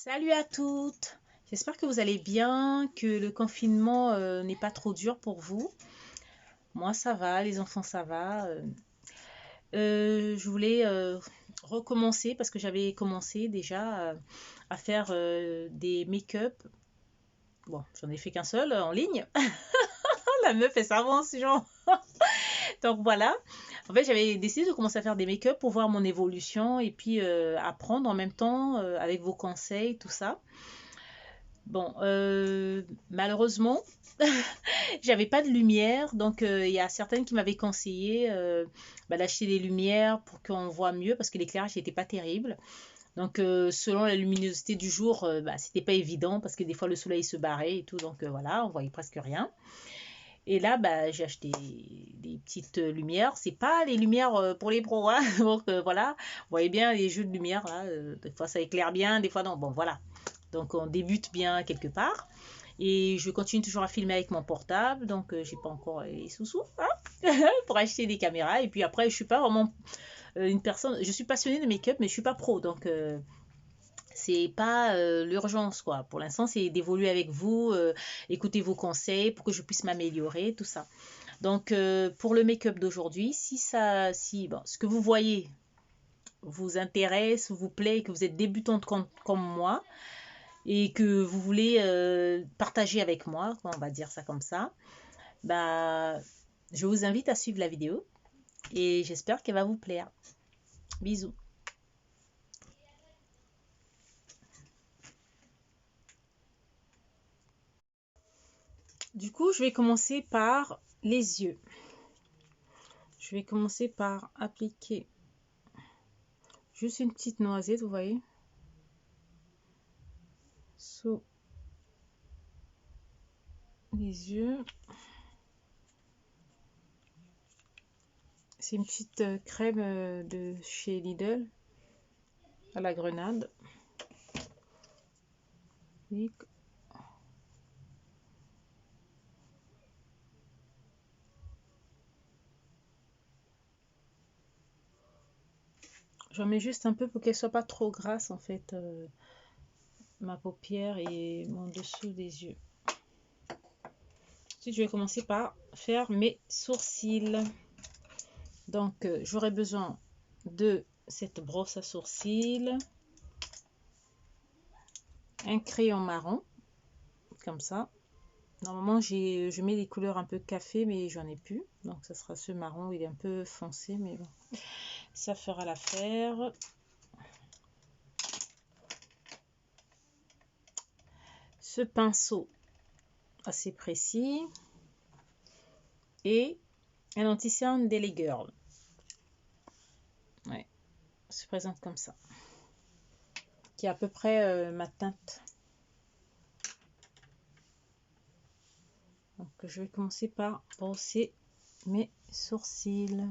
Salut à toutes! J'espère que vous allez bien, que le confinement n'est pas trop dur pour vous. Moi, ça va, les enfants, ça va. Je voulais recommencer parce que j'avais commencé déjà à faire des make-up. Bon, j'en ai fait qu'un seul en ligne. La meuf, elle s'avance, genre. Donc voilà. En fait, j'avais décidé de commencer à faire des make-up pour voir mon évolution et puis apprendre en même temps avec vos conseils, tout ça. Bon, malheureusement, j'avais pas de lumière, donc il y a certaines qui m'avaient conseillé d'acheter des lumières pour qu'on voit mieux parce que l'éclairage n'était pas terrible. Donc selon la luminosité du jour, c'était pas évident parce que des fois le soleil se barrait et tout, donc voilà, on voyait presque rien. Et là, j'ai acheté des petites lumières. C'est pas les lumières pour les pros, hein. Donc voilà, vous voyez bien les jeux de lumière là. Des fois ça éclaire bien, des fois non. Bon voilà. Donc on débute bien quelque part. Et je continue toujours à filmer avec mon portable, donc j'ai pas encore les sous-sous hein, pour acheter des caméras. Et puis après, je suis pas vraiment une personne. Je suis passionnée de make-up, mais je suis pas pro, donc c'est pas l'urgence quoi. Pour l'instant, c'est d'évoluer avec vous, écouter vos conseils pour que je puisse m'améliorer, tout ça. Donc pour le make-up d'aujourd'hui, si bon, ce que vous voyez vous intéresse, vous plaît, et que vous êtes débutante comme moi et que vous voulez partager avec moi, on va dire ça comme ça, bah, je vous invite à suivre la vidéo et j'espère qu'elle va vous plaire. Bisous. Du coup, je vais commencer par les yeux. Je vais commencer par appliquer juste une petite noisette, vous voyez, sous les yeux. C'est une petite crème de chez Lidl à la grenade. Et j'en mets juste un peu pour qu'elle soit pas trop grasse en fait, ma paupière et mon dessous des yeux. Ensuite, je vais commencer par faire mes sourcils. Donc, j'aurai besoin de cette brosse à sourcils, un crayon marron, comme ça. Normalement, je mets des couleurs un peu café, mais j'en ai plus. Donc, ça sera ce marron, il est un peu foncé, mais bon, ça fera l'affaire. Ce pinceau assez précis et un anti-cerne Daily Girl. Ouais, se présente comme ça. Qui est à peu près ma teinte. Donc, je vais commencer par brosser mes sourcils.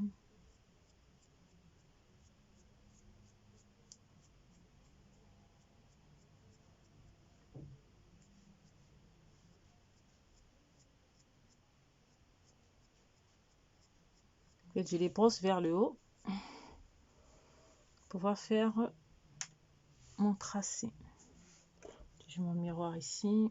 En fait, je les brosse vers le haut pour pouvoir faire mon tracé. J'ai mon miroir ici.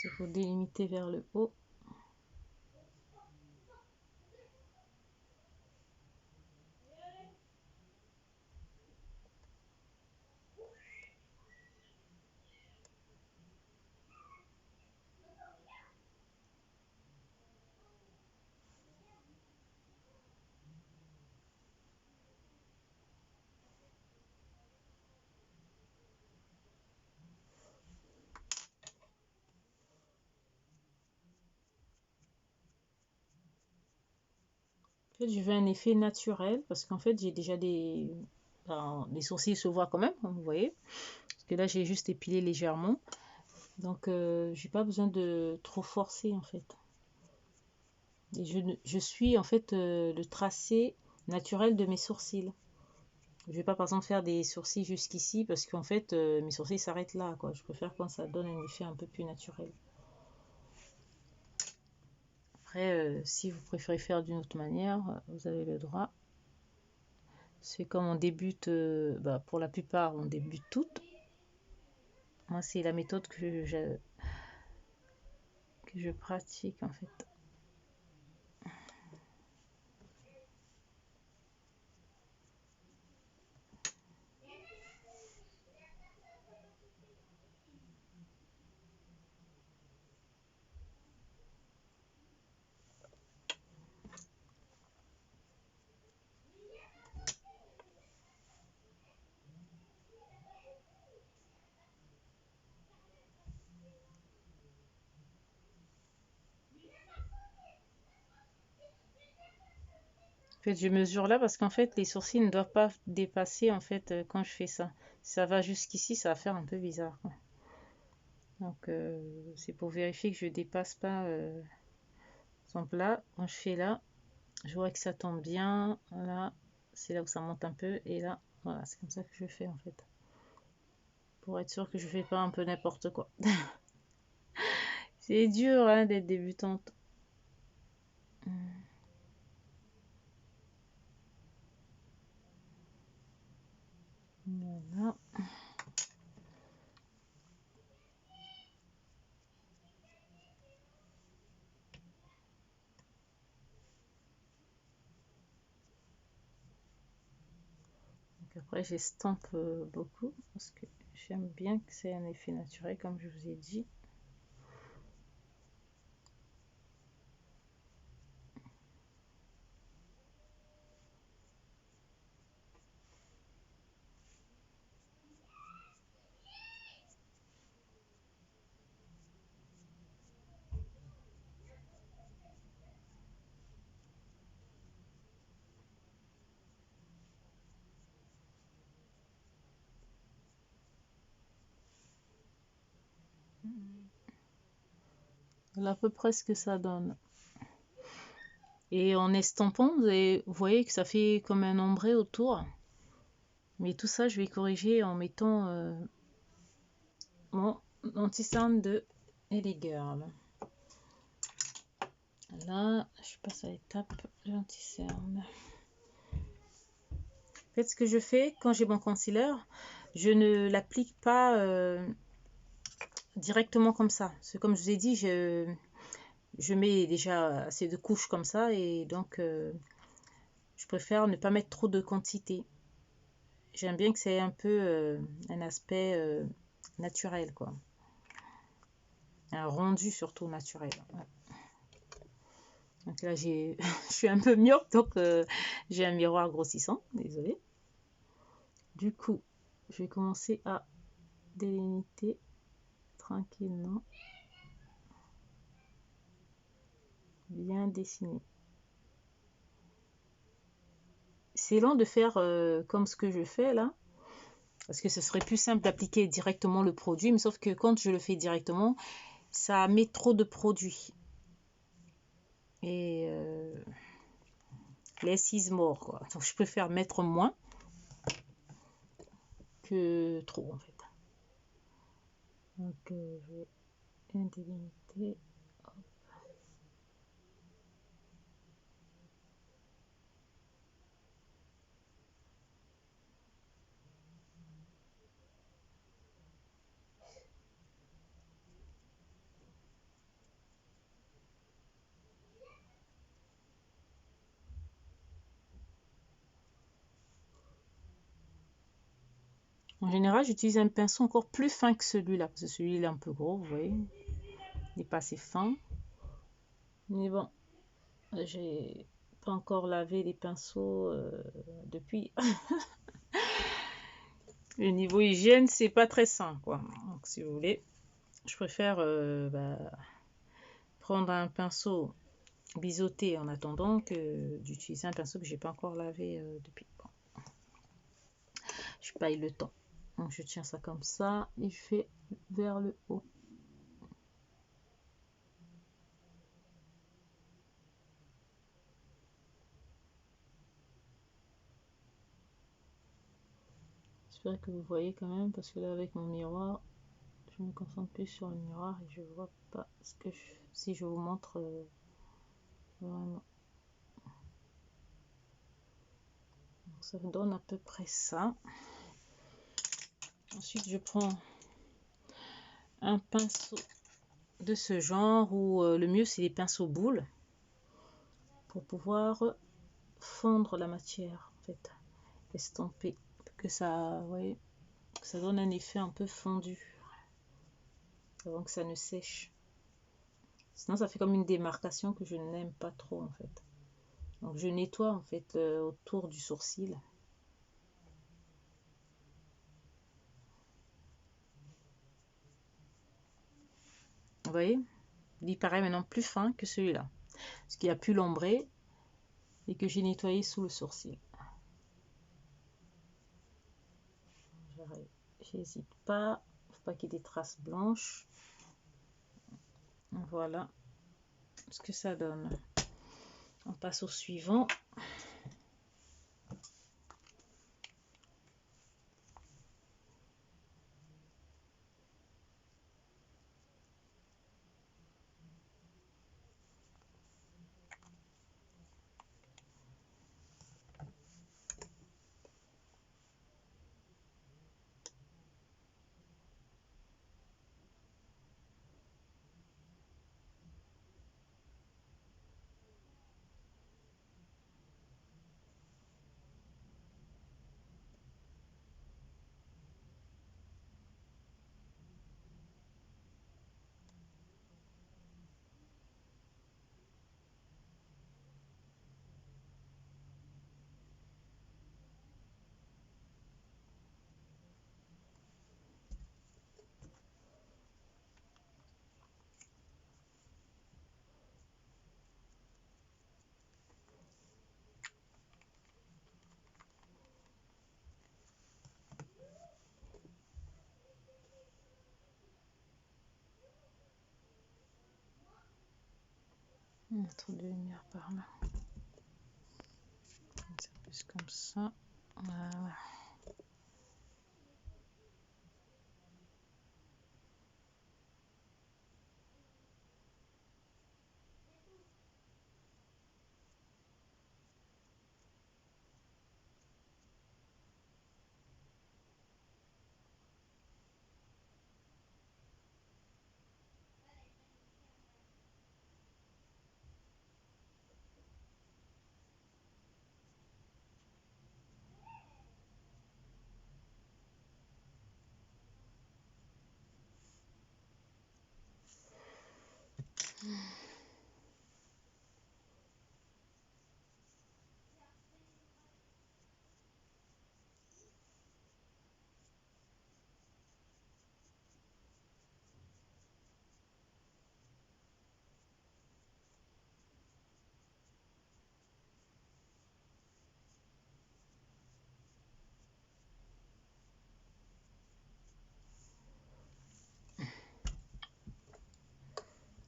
Il faut délimiter vers le haut. En fait, je veux un effet naturel parce qu'en fait, j'ai déjà des ben, les sourcils se voient quand même, hein, vous voyez. Parce que là, j'ai juste épilé légèrement. Donc, j'ai pas besoin de trop forcer, en fait. Et je suis, en fait, le tracé naturel de mes sourcils. Je vais pas, par exemple, faire des sourcils jusqu'ici, parce qu'en fait, mes sourcils s'arrêtent là, quoi. Je préfère quand ça donne un effet un peu plus naturel. Après, si vous préférez faire d'une autre manière, vous avez le droit. C'est comme on débute, bah, pour la plupart, on débute toutes. Moi, c'est la méthode que je pratique en fait. En fait, je mesure là parce qu'en fait, les sourcils ne doivent pas dépasser en fait quand je fais ça. Si ça va jusqu'ici, ça va faire un peu bizarre, quoi. Donc, c'est pour vérifier que je dépasse pas. Par exemple là, quand je fais là, je vois que ça tombe bien. Là, c'est là où ça monte un peu. Et là, voilà, c'est comme ça que je fais en fait. Pour être sûr que je fais pas un peu n'importe quoi. C'est dur hein, d'être débutante. Voilà. Donc après, j'estompe beaucoup parce que j'aime bien que c'est un effet naturel, comme je vous ai dit. Voilà à peu près ce que ça donne. Et en estampant, vous voyez que ça fait comme un ombré autour. Mais tout ça, je vais corriger en mettant mon anti-cerne de LA Girl. Là, je passe à l'étape de l'anti-cerne. En fait, ce que je fais quand j'ai mon concealer, je ne l'applique pas directement comme ça. C'est comme je vous ai dit, je mets déjà assez de couches comme ça et donc je préfère ne pas mettre trop de quantité. J'aime bien que c'est un peu un aspect naturel, quoi. Un rendu surtout naturel. Ouais. Donc là, je suis un peu myope, donc j'ai un miroir grossissant, désolé. Du coup, je vais commencer à délimiter tranquillement, bien dessiner. C'est lent de faire comme ce que je fais là, parce que ce serait plus simple d'appliquer directement le produit, mais sauf que quand je le fais directement, ça met trop de produit. Et less is more, quoi. Donc je préfère mettre moins que trop en fait. Donc je vais bien délimiter. En général, j'utilise un pinceau encore plus fin que celui-là, parce que celui-là est un peu gros, vous voyez. Il n'est pas assez fin. Mais bon, j'ai pas encore lavé les pinceaux depuis. Le niveau hygiène, c'est pas très sain, quoi. Donc, si vous voulez, je préfère prendre un pinceau biseauté en attendant que d'utiliser un pinceau que j'ai pas encore lavé depuis. Bon. je paye le temps. Donc je tiens ça comme ça et je fais vers le haut. J'espère que vous voyez quand même, parce que là avec mon miroir, je me concentre plus sur le miroir et je vois pas ce que si je vous montre vraiment. Donc ça donne à peu près ça. Ensuite je prends un pinceau de ce genre, ou le mieux c'est les pinceaux boules, pour pouvoir fondre la matière, en fait, estomper, que ça, vous voyez, que ça donne un effet un peu fondu avant que ça ne sèche. Sinon ça fait comme une démarcation que je n'aime pas trop en fait. Donc je nettoie en fait autour du sourcil. Vous voyez, il paraît maintenant plus fin que celui-là, parce qu'il a pu l'ombrer et que j'ai nettoyé sous le sourcil. J'hésite pas, faut pas qu'il y ait des traces blanches. Voilà ce que ça donne. On passe au suivant. Mettre de lumière par là. C'est plus comme ça. Voilà.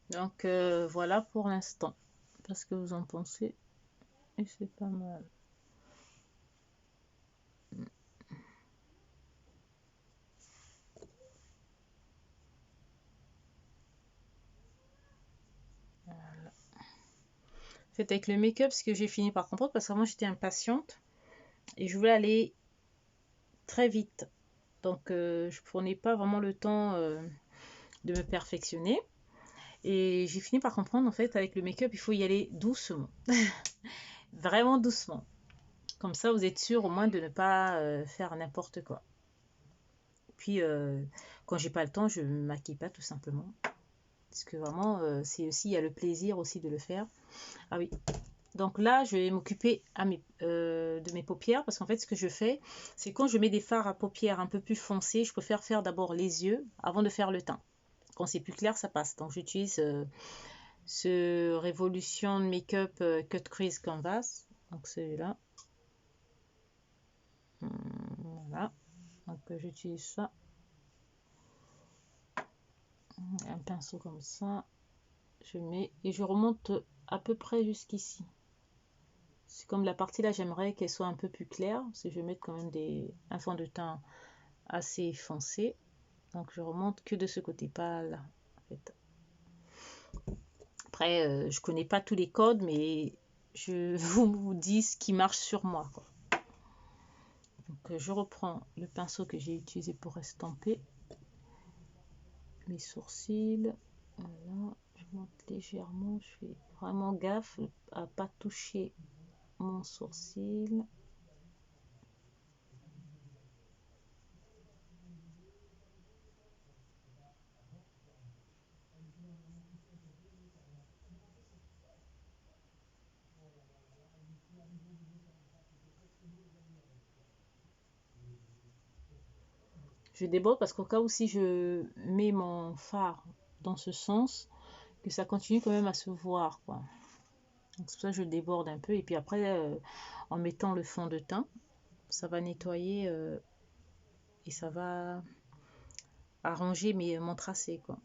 Donc voilà pour l'instant. Parce que vous en pensez. Et c'est pas mal. Voilà. En fait, avec le make-up, ce que j'ai fini par comprendre, parce que moi j'étais impatiente et je voulais aller très vite. Donc je prenais pas vraiment le temps de me perfectionner. Et j'ai fini par comprendre, en fait, avec le make-up, il faut y aller doucement. Vraiment doucement. Comme ça, vous êtes sûr au moins de ne pas faire n'importe quoi. Puis, quand j'ai pas le temps, je me maquille pas tout simplement. Parce que vraiment, c'est aussi, il y a le plaisir aussi de le faire. Ah oui. Donc là, je vais m'occuper de mes paupières. Parce qu'en fait, ce que je fais, c'est quand je mets des fards à paupières un peu plus foncés, je préfère faire d'abord les yeux avant de faire le teint. Quand c'est plus clair, ça passe. Donc j'utilise ce Revolution Makeup Cut Crease Canvas. Donc celui-là. Voilà. Donc j'utilise ça, un pinceau comme ça, je mets et je remonte à peu près jusqu'ici. C'est comme la partie là, j'aimerais qu'elle soit un peu plus claire, parce que je vais mettre quand même un fond de teint assez foncé. Donc je remonte que de ce côté, pas là en fait. Après, je connais pas tous les codes, mais je vous dis ce qui marche sur moi, quoi. Donc je reprends le pinceau que j'ai utilisé pour estomper mes sourcils. Voilà, je monte légèrement, je fais vraiment gaffe à pas toucher mon sourcil. Je déborde parce qu'au cas où si je mets mon fard dans ce sens, que ça continue quand même à se voir, quoi. Donc c'est pour ça que je déborde un peu et puis après en mettant le fond de teint, ça va nettoyer et ça va arranger mon tracé, quoi.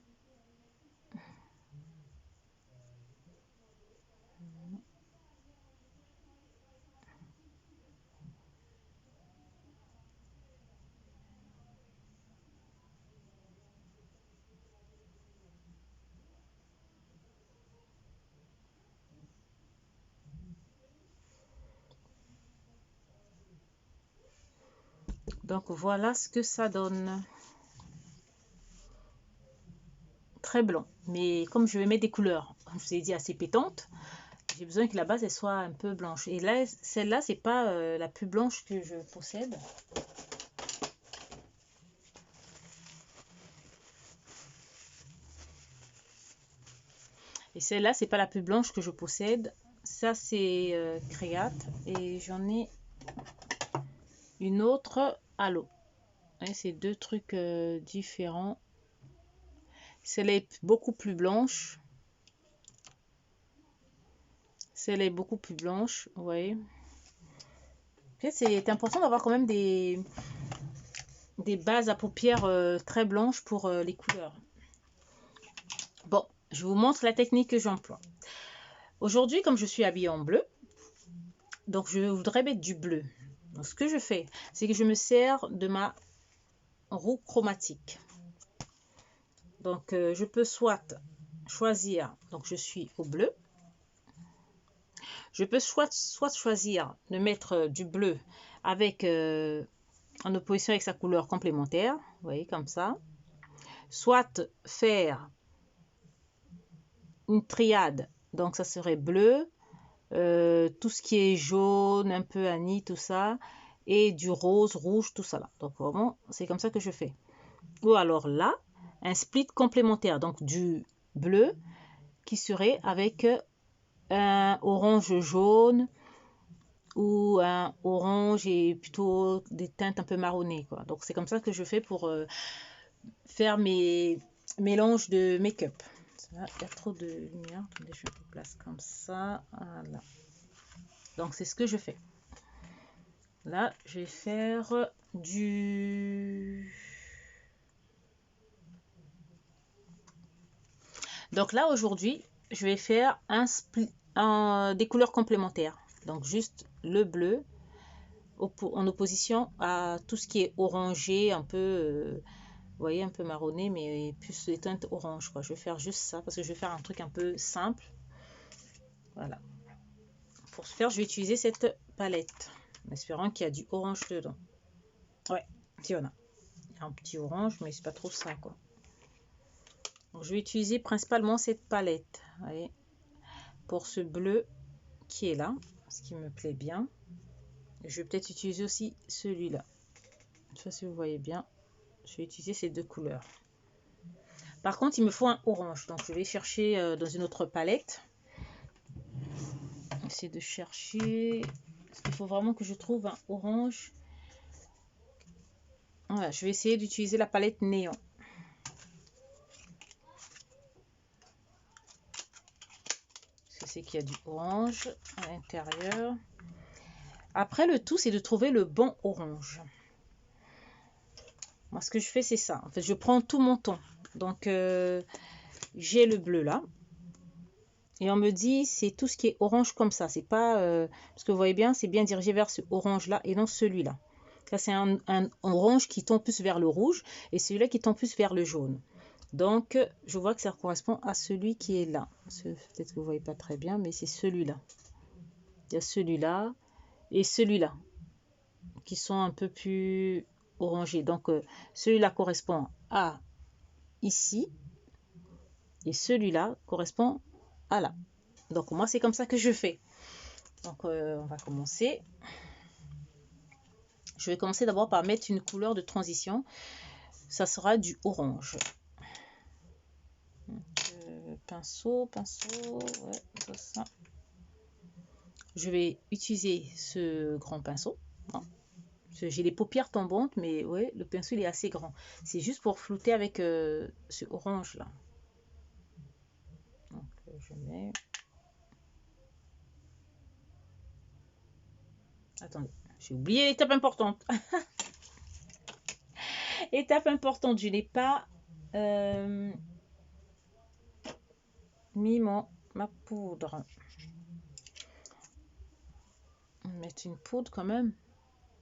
Donc voilà ce que ça donne. Très blanc. Mais comme je vais mettre des couleurs, comme je vous ai dit, assez pétantes, j'ai besoin que la base elle soit un peu blanche. Et là, celle-là, c'est pas la plus blanche que je possède. Et celle-là, c'est pas la plus blanche que je possède. Ça, c'est Créate. Et j'en ai une autre à l'eau. C'est deux trucs différents. Celle-là est beaucoup plus blanche. Celle-là est beaucoup plus blanche, vous voyez. C'est important d'avoir quand même des bases à paupières très blanches pour les couleurs. Bon, je vous montre la technique que j'emploie. Aujourd'hui, comme je suis habillée en bleu, donc je voudrais mettre du bleu. Donc ce que je fais, c'est que je me sers de ma roue chromatique. Donc je peux soit choisir, donc je suis au bleu. Je peux soit choisir de mettre du bleu avec en opposition avec sa couleur complémentaire, vous voyez comme ça. Soit faire une triade, donc ça serait bleu, tout ce qui est jaune, un peu anis, tout ça, et du rose, rouge, tout ça là. Donc vraiment, c'est comme ça que je fais. Ou alors là, un split complémentaire, donc du bleu qui serait avec un orange jaune ou un orange et plutôt des teintes un peu marronnées, quoi. Donc c'est comme ça que je fais pour faire mes mélanges de make-up. Il y a trop de lumière. Attendez, je le place comme ça. Voilà. Donc c'est ce que je fais. Là, je vais faire du... Donc là, aujourd'hui, je vais faire des couleurs complémentaires. Donc juste le bleu en opposition à tout ce qui est orangé, un peu, vous voyez, un peu marronné, mais plus les teintes orange, quoi. Je vais faire juste ça parce que je vais faire un truc un peu simple. Voilà. Pour ce faire, je vais utiliser cette palette, en espérant qu'il y a du orange dedans. Ouais, il y en a. Il y a un petit orange, mais c'est pas trop ça, quoi. Donc, je vais utiliser principalement cette palette, vous voyez, pour ce bleu qui est là, ce qui me plaît bien. Et je vais peut-être utiliser aussi celui-là. Je sais pas si vous voyez bien. Je vais utiliser ces deux couleurs. Par contre, il me faut un orange. Donc, je vais chercher dans une autre palette. Essayer de chercher. Parce qu'il faut vraiment que je trouve un orange. Voilà, je vais essayer d'utiliser la palette néon. C'est qu'il y a du orange à l'intérieur. Après, le tout, c'est de trouver le bon orange. Moi, ce que je fais, c'est ça. En fait, je prends tout mon ton. Donc, j'ai le bleu là. Et on me dit, c'est tout ce qui est orange comme ça. C'est pas... parce que vous voyez bien, c'est bien dirigé vers ce orange-là et non celui-là. Là, c'est un orange qui tend plus vers le rouge et celui-là qui tend plus vers le jaune. Donc, je vois que ça correspond à celui qui est là. Peut-être que vous ne voyez pas très bien, mais c'est celui-là. Il y a celui-là et celui-là qui sont un peu plus orangés. Donc, celui-là correspond à ici et celui-là correspond à là. Donc, moi, c'est comme ça que je fais. Donc, on va commencer. Je vais commencer d'abord par mettre une couleur de transition. Ça sera du orange. Donc, pinceau, ouais, ça. Je vais utiliser ce grand pinceau. J'ai les paupières tombantes, mais ouais, le pinceau il est assez grand. C'est juste pour flouter avec ce orange là. Donc, je mets. Attendez, j'ai oublié l'étape importante. Étape importante, je n'ai pas mis ma poudre. On va mettre une poudre quand même.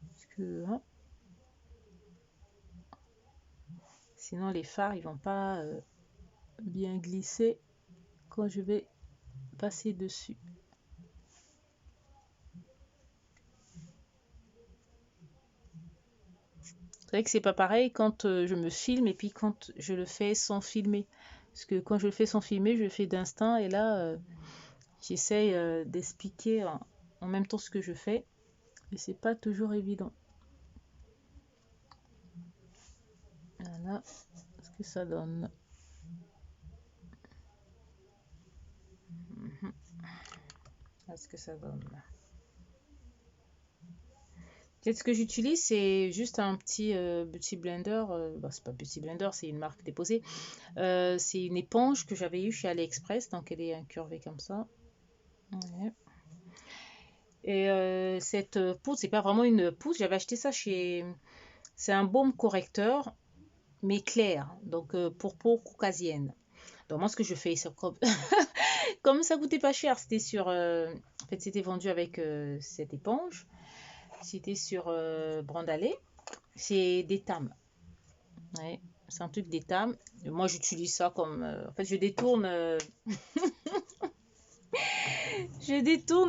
Parce que, hein, sinon les fards ils vont pas bien glisser quand je vais passer dessus. C'est vrai que c'est pas pareil quand je me filme et puis quand je le fais sans filmer. Parce que quand je le fais sans filmer, je le fais d'instinct et là, j'essaye d'expliquer en même temps ce que je fais. Et c'est pas toujours évident. Voilà ce que ça donne. Voilà ce que ça donne. Ce que j'utilise, c'est juste un petit blender. C'est pas petit blender, c'est une marque déposée. C'est une éponge que j'avais eue chez AliExpress, donc elle est incurvée comme ça. Ouais. Et cette poudre, c'est pas vraiment une poudre, j'avais acheté ça chez. C'est un baume correcteur, mais clair, donc pour peau caucasienne. Donc moi, ce que je fais, c'est comme ça coûtait pas cher, c'était sur. En fait, c'était vendu avec cette éponge. C'était sur Brandalais. C'est des tames. Ouais, c'est un truc d'étam. Moi, j'utilise ça comme. En fait, je détourne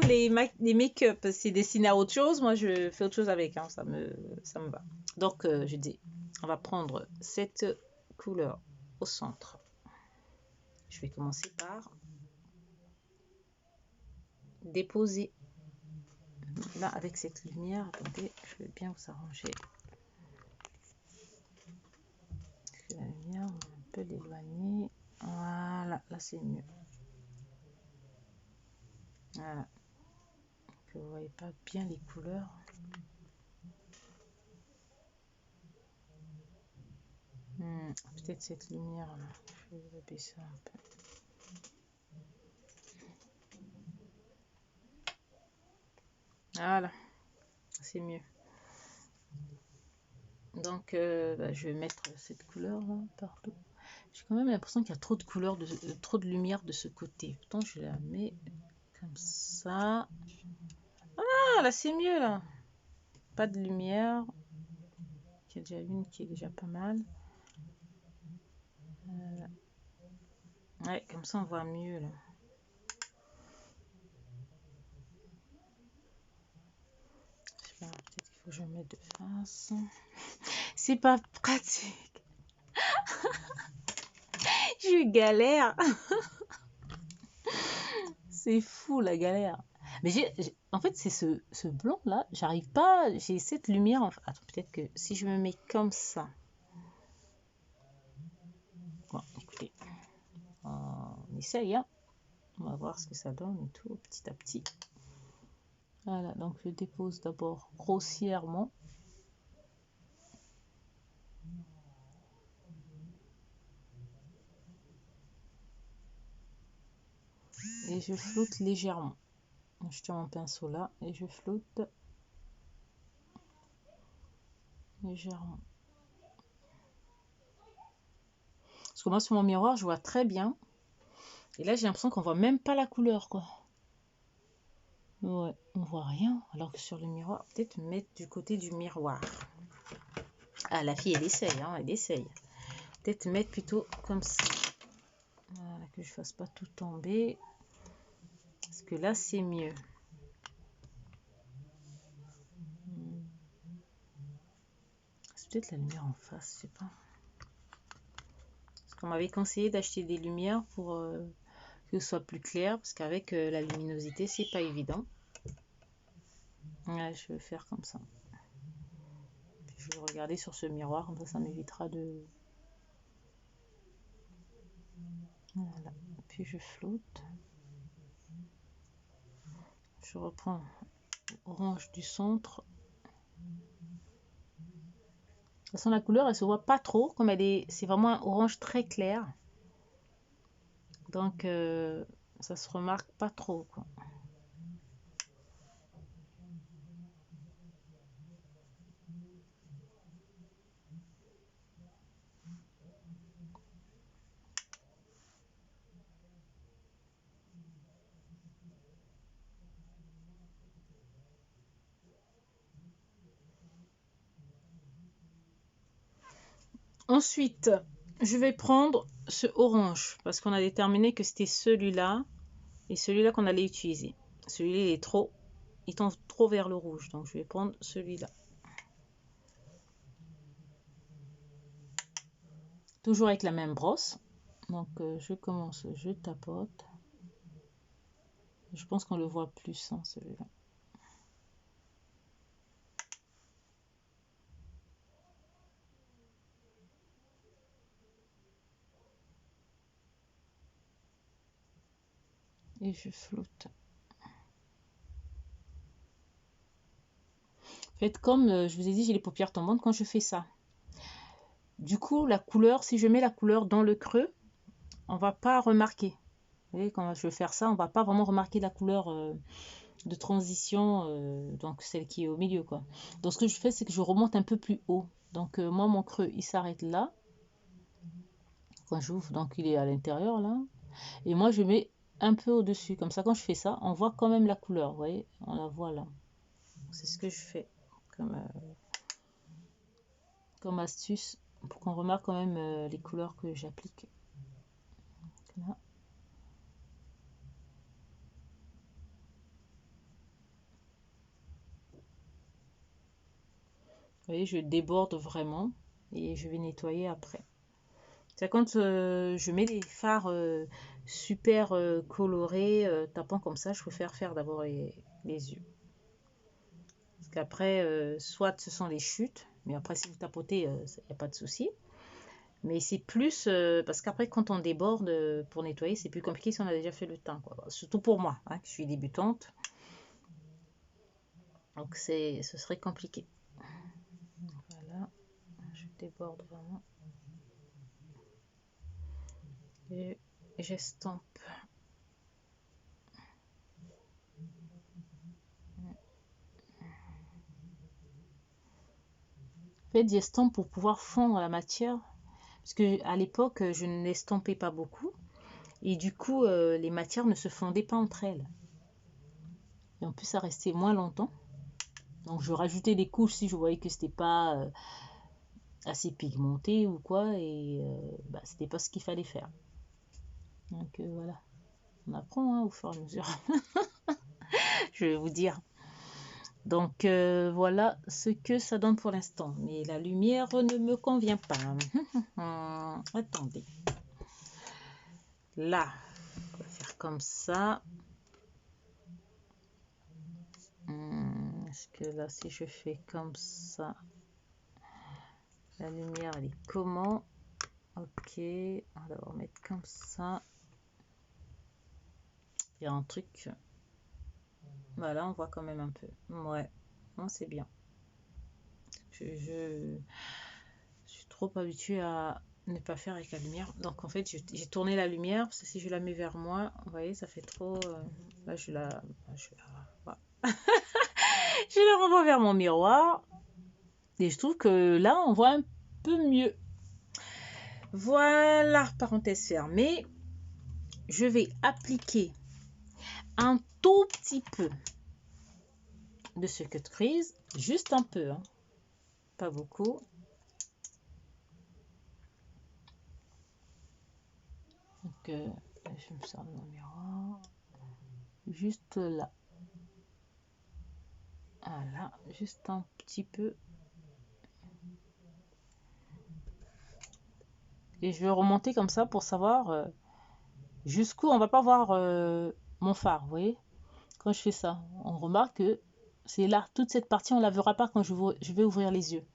les make-up. C'est destiné à autre chose. Moi, je fais autre chose avec. Hein. Ça me va. Donc, je dis, on va prendre cette couleur au centre. Je vais commencer par déposer. Là, avec cette lumière, attendez, je vais bien vous arranger. La lumière, on va un peu l'éloigner. Voilà, là c'est mieux. Voilà. Que vous voyez pas bien les couleurs. Peut-être cette lumière là. Je vais baisser un peu. Voilà, c'est mieux. Donc, je vais mettre cette couleur là partout. J'ai quand même l'impression qu'il y a trop de couleurs, trop de lumière de ce côté. Pourtant, je la mets comme ça. Ah, là, c'est mieux là. Pas de lumière. Il y a déjà une qui est déjà pas mal. Ouais, comme ça, on voit mieux là. Peut-être qu'il faut que je mette de face. C'est pas pratique. Je galère. C'est fou la galère. Mais en fait, c'est ce blanc là, j'arrive pas. J'ai cette lumière. Attends, peut-être que si je me mets comme ça. Bon, écoutez, on essaye, hein. On va voir ce que ça donne et tout, petit à petit. Voilà, donc je dépose d'abord grossièrement. Et je floute légèrement. Je tiens mon pinceau là et je floute légèrement. que moi, sur mon miroir, je vois très bien. Et là, j'ai l'impression qu'on voit même pas la couleur, quoi. Ouais, on voit rien. Alors que sur le miroir, peut-être mettre du côté du miroir. Ah, la fille, elle essaye, hein, elle essaye. Peut-être mettre plutôt comme ça. Voilà, que je fasse pas tout tomber. Parce que là, c'est mieux. C'est peut-être la lumière en face, je sais pas. Parce qu'on m'avait conseillé d'acheter des lumières pour que ce soit plus clair. Parce qu'avec la luminosité, c'est pas évident. Ouais, je vais faire comme ça. Puis je vais regarder sur ce miroir, comme ça m'évitera de... Voilà. Puis je floute. Je reprends orange du centre. De toute façon, la couleur, elle se voit pas trop, comme elle est... C'est vraiment un orange très clair. Donc, ça se remarque pas trop, quoi. Ensuite, je vais prendre ce orange parce qu'on a déterminé que c'était celui-là et celui-là qu'on allait utiliser. Celui-là, il tend trop vers le rouge, donc je vais prendre celui-là. Toujours avec la même brosse. Donc, je commence, je tapote. Je pense qu'on le voit plus, hein, celui-là. Et je floute. Faites comme je vous ai dit, j'ai les paupières tombantes quand je fais ça. Du coup, la couleur, si je mets la couleur dans le creux, on va pas remarquer. Vous voyez, quand je vais faire ça, on va pas vraiment remarquer la couleur de transition, donc celle qui est au milieu, quoi. Donc ce que je fais, c'est que je remonte un peu plus haut. Donc moi, mon creux, il s'arrête là. Quand j'ouvre, donc il est à l'intérieur, là. Et moi, je mets un peu au-dessus. Comme ça, quand je fais ça, on voit quand même la couleur. Vous voyez, on la voit là. C'est ce que je fais comme astuce pour qu'on remarque quand même les couleurs que j'applique. Là. Vous voyez, je déborde vraiment et je vais nettoyer après. C'est quand je mets des fards super colorés, tapant comme ça, je préfère faire d'abord les yeux. Parce qu'après, soit ce sont les chutes, mais après si vous tapotez, il n'y a pas de souci. Mais c'est plus, parce qu'après quand on déborde pour nettoyer, c'est plus compliqué si on a déjà fait le teint, quoi. Surtout pour moi, hein, je suis débutante. Donc ce serait compliqué. Voilà, je déborde vraiment. Et j'estompe. En fait, j'estompe pour pouvoir fondre la matière. Parce que à l'époque, je n'estompais pas beaucoup. Et du coup, les matières ne se fondaient pas entre elles. Et en plus, ça restait moins longtemps. Donc, je rajoutais des couches si je voyais que c'était pas assez pigmenté ou quoi. Et c'était pas ce qu'il fallait faire. Donc, voilà. On apprend hein, au fur et à mesure. Je vais vous dire. Donc, voilà ce que ça donne pour l'instant. Mais la lumière ne me convient pas. Attendez. Là, on va faire comme ça. Est-ce que là, si je fais comme ça, la lumière, elle est comment? Ok, on va d'abord mettre comme ça. Il y a un truc. Voilà, on voit quand même un peu. Ouais, non, c'est bien. Je suis trop habituée à ne pas faire avec la lumière. Donc en fait, j'ai tourné la lumière parce que si je la mets vers moi, vous voyez, ça fait trop. Là, je la voilà. Je la renvoie vers mon miroir. Et je trouve que là, on voit un peu mieux. Voilà, parenthèse fermée. Je vais appliquer un tout petit peu de ce cut crease, juste un peu, hein, pas beaucoup. Donc, je me sers de mon miroir, juste là. Voilà, juste un petit peu. Et je vais remonter comme ça pour savoir jusqu'où on va pas voir mon phare, vous voyez. Quand je fais ça, on remarque que c'est là, toute cette partie, on ne la verra pas quand je vais ouvrir les yeux.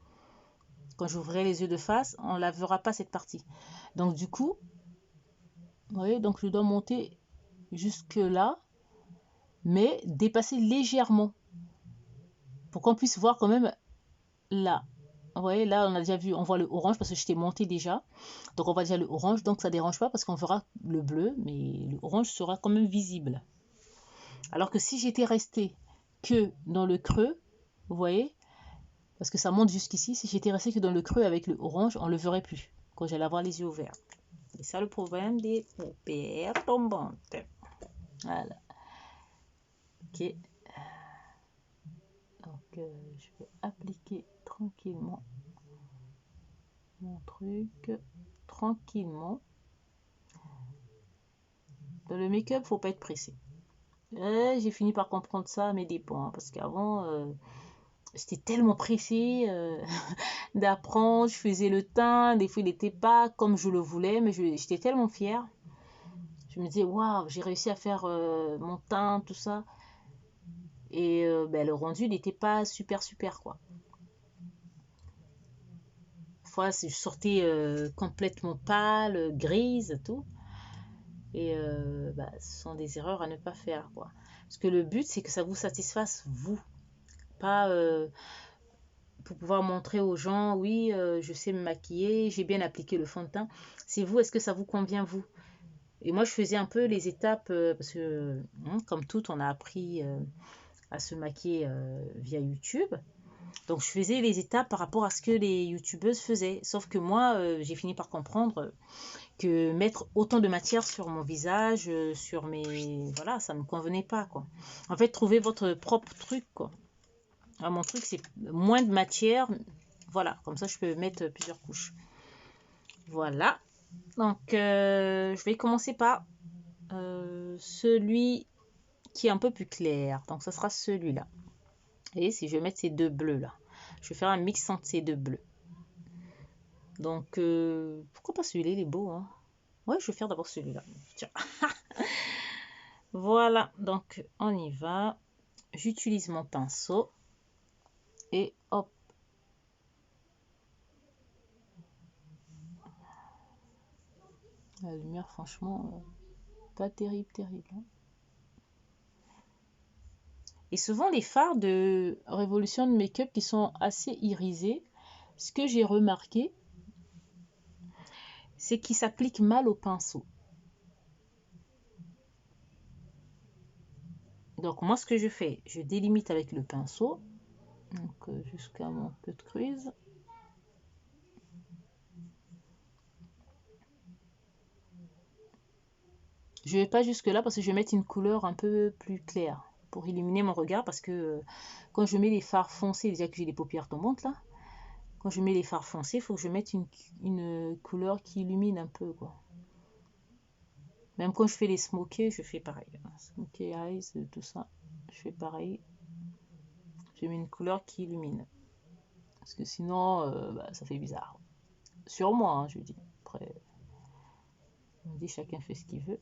Quand j'ouvrirai les yeux de face, on ne la verra pas cette partie. Donc du coup, vous voyez, donc je dois monter jusque là, mais dépasser légèrement pour qu'on puisse voir quand même là. Vous voyez, là, on a déjà vu, on voit le orange parce que je t'ai monté déjà. Donc, on voit déjà le orange, donc ça ne dérange pas parce qu'on verra le bleu, mais le orange sera quand même visible. Alors que si j'étais resté que dans le creux, vous voyez, parce que ça monte jusqu'ici, si j'étais resté que dans le creux avec le orange, on ne le verrait plus quand j'allais avoir les yeux ouverts. C'est ça le problème des paupières tombantes. Voilà. Ok. Donc, je vais appliquer tranquillement mon truc. Tranquillement. Dans le make-up, faut pas être pressé. J'ai fini par comprendre ça à mes dépens, hein, parce qu'avant, j'étais tellement pressée d'apprendre, je faisais le teint, des fois il n'était pas comme je le voulais, mais j'étais tellement fière. Je me disais, waouh, j'ai réussi à faire mon teint, tout ça. Et ben, le rendu n'était pas super, super, quoi. Fois, je sortais complètement pâle, grise, tout. Et bah, ce sont des erreurs à ne pas faire, quoi. Parce que le but, c'est que ça vous satisfasse, vous. Pas pour pouvoir montrer aux gens, oui, je sais me maquiller, j'ai bien appliqué le fond de teint. C'est vous, est-ce que ça vous convient, vous? Et moi, je faisais un peu les étapes, parce que, comme tout, on a appris à se maquiller via YouTube. Donc, je faisais les étapes par rapport à ce que les youtubeuses faisaient. Sauf que moi, j'ai fini par comprendre que mettre autant de matière sur mon visage, sur mes... Voilà, ça ne me convenait pas, quoi. En fait, trouvez votre propre truc, quoi. Alors, mon truc, c'est moins de matière. Voilà, comme ça, je peux mettre plusieurs couches. Voilà. Donc, je vais commencer par celui qui est un peu plus clair. Donc, ça sera celui-là. Et si je vais mettre ces deux bleus-là, je vais faire un mix entre ces deux bleus. Donc, pourquoi pas celui-là, il est beau, hein. Ouais, je vais faire d'abord celui-là. Tiens. Voilà, donc on y va. J'utilise mon pinceau. Et hop. La lumière, franchement, pas terrible, terrible, hein. Et souvent, les fards de Révolution de Make-up qui sont assez irisés, ce que j'ai remarqué, c'est qu'ils s'appliquent mal au pinceau. Donc, moi, ce que je fais, je délimite avec le pinceau. Donc, jusqu'à mon cut crease. Je vais pas jusque là parce que je vais mettre une couleur un peu plus claire pour illuminer mon regard parce que quand je mets les fards foncés, déjà que j'ai les paupières tombantes là, quand je mets les fards foncés, il faut que je mette une couleur qui illumine un peu, quoi. Même quand je fais les smokés, je fais pareil. Smokey eyes, tout ça, je fais pareil. Je mets une couleur qui illumine. Parce que sinon, bah, ça fait bizarre. Sur moi, hein, je dis. Après, on dit chacun fait ce qu'il veut.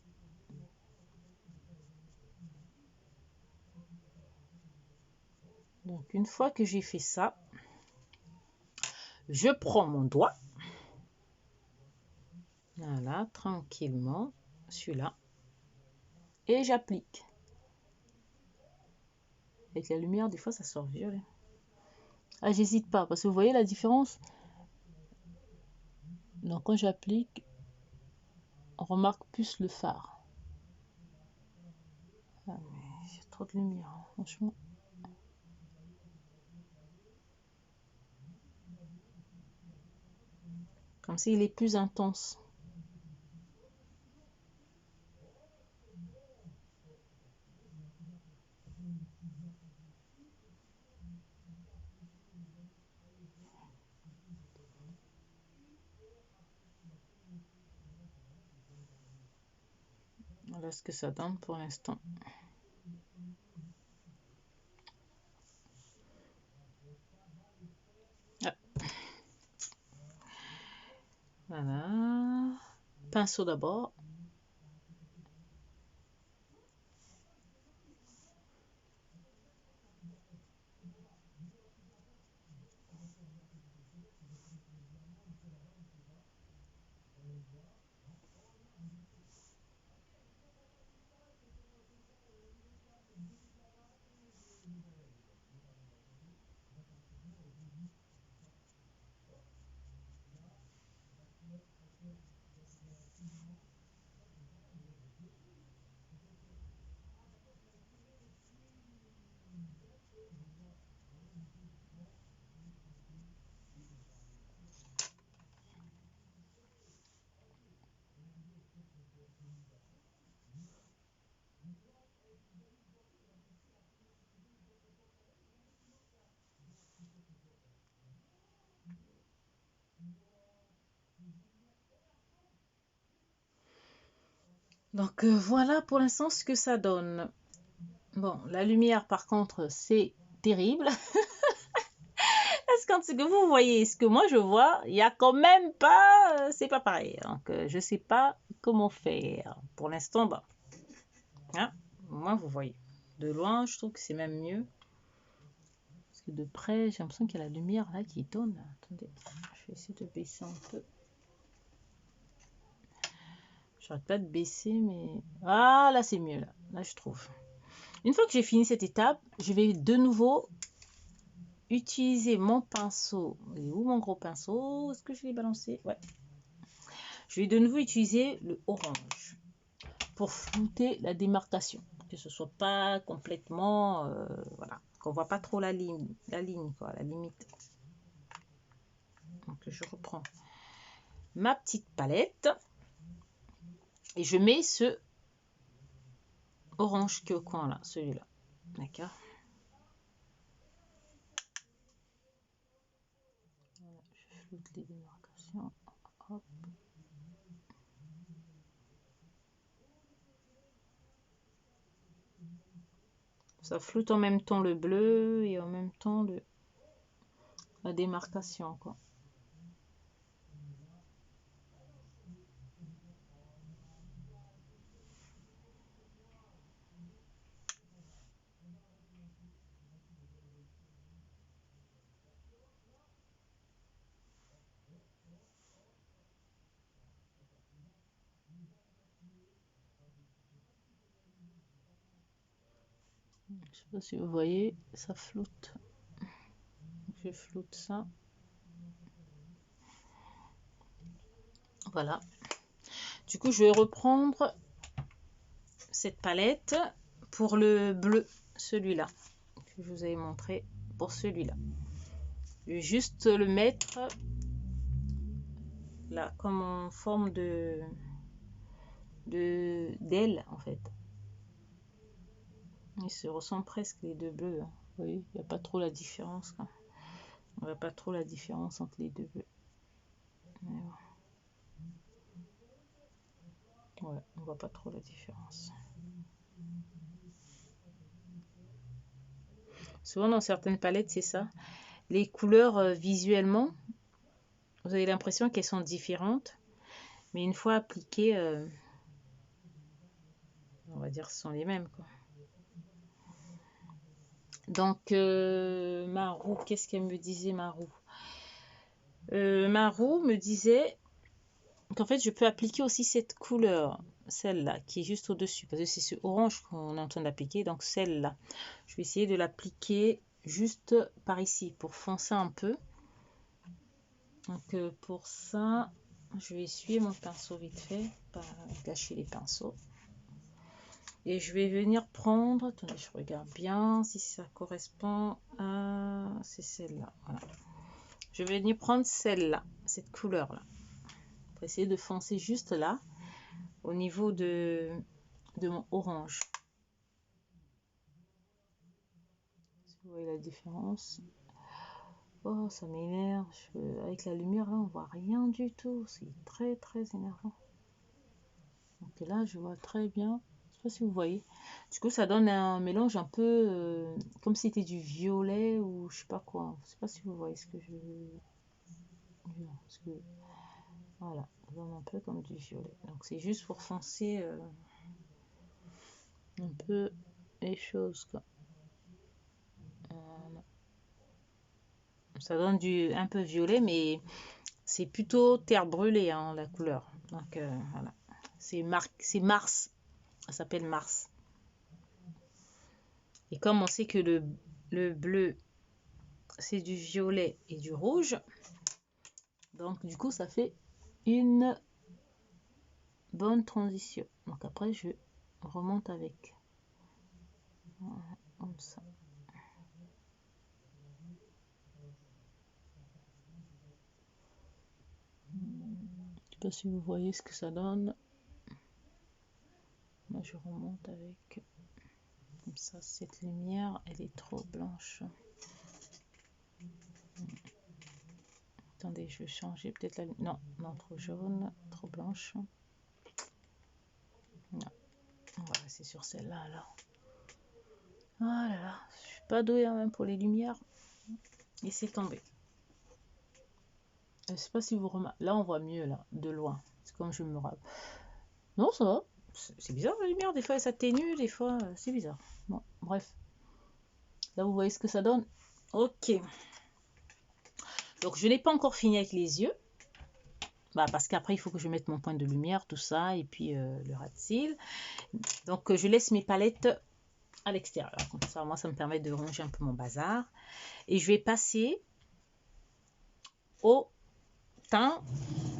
Donc, une fois que j'ai fait ça, je prends mon doigt. Voilà, tranquillement, celui-là. Et j'applique. Avec la lumière, des fois, ça sort violet. Ah, j'hésite pas, parce que vous voyez la différence? Donc, quand j'applique, on remarque plus le phare. Ah, mais il y a trop de lumière, hein, franchement. Comme s'il est plus intense. Voilà ce que ça donne pour l'instant. Ah. Voilà. Pinceau d'abord. Donc voilà pour l'instant ce que ça donne. Bon, la lumière par contre c'est terrible. Est-ce que ce que vous voyez, ce que moi je vois, il y a quand même pas, c'est pas pareil. Donc je sais pas comment faire. Pour l'instant, bah, hein, moi vous voyez. De loin, je trouve que c'est même mieux. Parce que de près, j'ai l'impression qu'il y a la lumière là qui donne. Attendez, je vais essayer de baisser un peu. J'arrête pas de baisser, mais... Ah, là c'est mieux, là je trouve. Une fois que j'ai fini cette étape, je vais de nouveau utiliser mon pinceau. Il est où mon gros pinceau? Est-ce que je l'ai balancé? Ouais. Je vais de nouveau utiliser le orange pour flouter la démarcation. Que ce soit pas complètement... voilà. Qu'on voit pas trop la ligne quoi, la limite. Donc je reprends ma petite palette. Et je mets ce orange qui est au coin là, celui-là. D'accord. Voilà, je floute les démarcations. Hop. Ça floute en même temps le bleu et en même temps la démarcation, quoi. Je sais pas si vous voyez, ça floute. Je floute ça. Voilà. Du coup, je vais reprendre cette palette pour le bleu, celui-là, que je vous avais montré pour celui-là. Je vais juste le mettre là, comme en forme d'aile, en fait. Ils se ressemblent presque les deux bleus. Hein. Vous voyez, il n'y a pas trop la différence. Quoi. On voit pas trop la différence entre les deux bleus. Ouais, on voit pas trop la différence. Souvent dans certaines palettes, c'est ça. Les couleurs visuellement, vous avez l'impression qu'elles sont différentes, mais une fois appliquées, on va dire que ce sont les mêmes. Quoi. Donc, Marou, qu'est-ce qu'elle me disait, Marou? Marou me disait qu'en fait, je peux appliquer aussi cette couleur, celle-là, qui est juste au-dessus, parce que c'est ce orange qu'on est en train d'appliquer, donc celle-là. Je vais essayer de l'appliquer juste par ici, pour foncer un peu. Donc, pour ça, je vais essuyer mon pinceau vite fait, pas gâcher les pinceaux. Et je vais venir prendre, attendez, je regarde bien si ça correspond à... C'est celle-là, voilà. Je vais venir prendre celle-là, cette couleur-là. vais essayer de foncer juste là, au niveau de mon orange. Si vous voyez la différence. Oh, ça m'énerve. Avec la lumière, là, on voit rien du tout. C'est très, très énervant. Donc là, je vois très bien. Je sais pas si vous voyez. Du coup, ça donne un mélange un peu comme si c'était du violet ou je sais pas quoi. Je sais pas si vous voyez ce que je veux dire. Parce que, voilà, ça donne un peu comme du violet. Donc c'est juste pour foncer un peu les choses, quoi. Voilà. Ça donne un peu violet, mais c'est plutôt terre brûlée, hein, la couleur. Donc voilà. C'est Mars. Ça s'appelle Mars. Et comme on sait que le bleu, c'est du violet et du rouge, donc du coup, ça fait une bonne transition. Donc après, je remonte avec. Voilà, comme ça. Je ne sais pas si vous voyez ce que ça donne. Moi, je remonte avec. Comme ça, cette lumière, elle est trop blanche. Attendez, je vais changer peut-être la lumière. Non, trop jaune, trop blanche. Non, on va rester sur celle-là alors. Voilà, je suis pas douée même pour les lumières. Et c'est tombé. Je sais pas si vous remarquez. Là, on voit mieux, là, de loin. C'est comme je me rappelle. Non, ça va. C'est bizarre la lumière. Des fois, elle s'atténue. Des fois, c'est bizarre. Bon, bref. Là, vous voyez ce que ça donne. Ok. Donc, je n'ai pas encore fini avec les yeux. Bah, parce qu'après, il faut que je mette mon point de lumière, tout ça. Et puis, le ras de cils. Donc, je laisse mes palettes à l'extérieur. Comme ça, moi, ça me permet de ranger un peu mon bazar. Et je vais passer au teint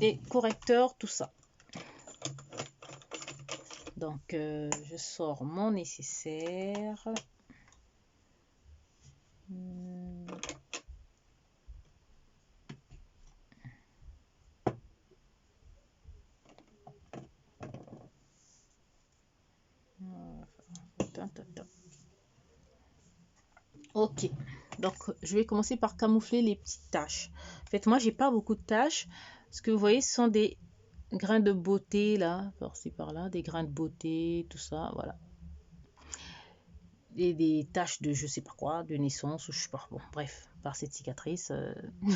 et correcteur, tout ça. Donc, je sors mon nécessaire. Ok, donc je vais commencer par camoufler les petites taches. En fait, moi, j'ai pas beaucoup de taches. Ce que vous voyez, ce sont des grains de beauté, là, par-ci, par-là, des grains de beauté, tout ça, voilà. Et des taches de je sais pas quoi, de naissance, ou je sais pas, bon, bref, par cette cicatrice.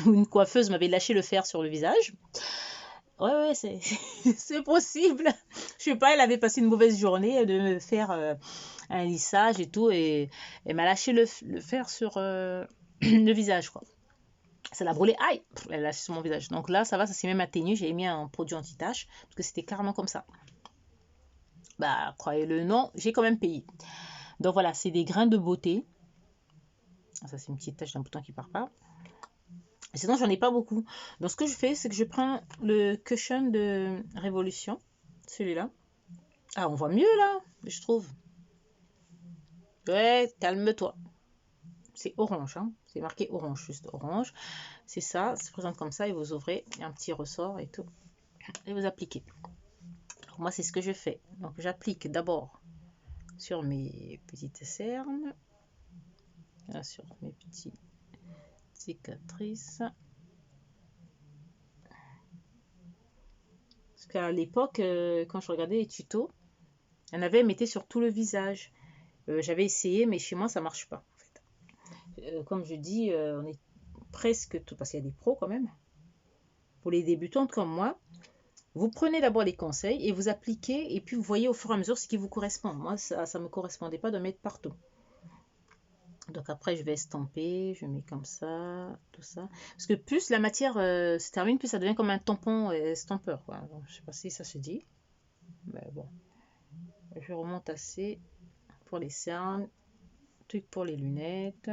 Une coiffeuse m'avait lâché le fer sur le visage. Ouais, c'est possible. Je sais pas, elle avait passé une mauvaise journée de me faire un lissage et tout, et elle m'a lâché le fer sur le visage, quoi. Ça l'a brûlé, aïe, elle l'a lâché sur mon visage. Donc là, ça va, ça s'est même atténué. J'ai mis un produit anti-tache parce que c'était carrément comme ça. Bah, croyez-le, non, j'ai quand même payé. Donc voilà, c'est des grains de beauté. Ça, c'est une petite tache d'un bouton qui part pas. Sinon, j'en ai pas beaucoup. Donc, ce que je fais, c'est que je prends le cushion de Révolution, celui-là. Ah, on voit mieux là, je trouve. Ouais, calme-toi. C'est orange, hein. C'est marqué orange, juste orange. C'est ça, ça se présente comme ça et vous ouvrez, il y a un petit ressort et tout. Et vous appliquez. Alors, moi, c'est ce que je fais. Donc, j'applique d'abord sur mes petites cernes, là, sur mes petites cicatrices. Parce qu'à l'époque, quand je regardais les tutos, il y en avait mettait sur tout le visage. J'avais essayé, mais chez moi, ça marche pas. En fait. Comme je dis, on est presque tout, parce qu'il y a des pros quand même. Pour les débutantes comme moi, vous prenez d'abord les conseils et vous appliquez, et puis vous voyez au fur et à mesure ce qui vous correspond. Moi, ça ne me correspondait pas de mettre partout. Donc après, je vais estamper, je mets comme ça, tout ça. Parce que plus la matière se termine, plus ça devient comme un tampon estampeur, quoi. Donc, je sais pas si ça se dit. Mais bon. Je remonte assez pour les cernes, truc pour les lunettes.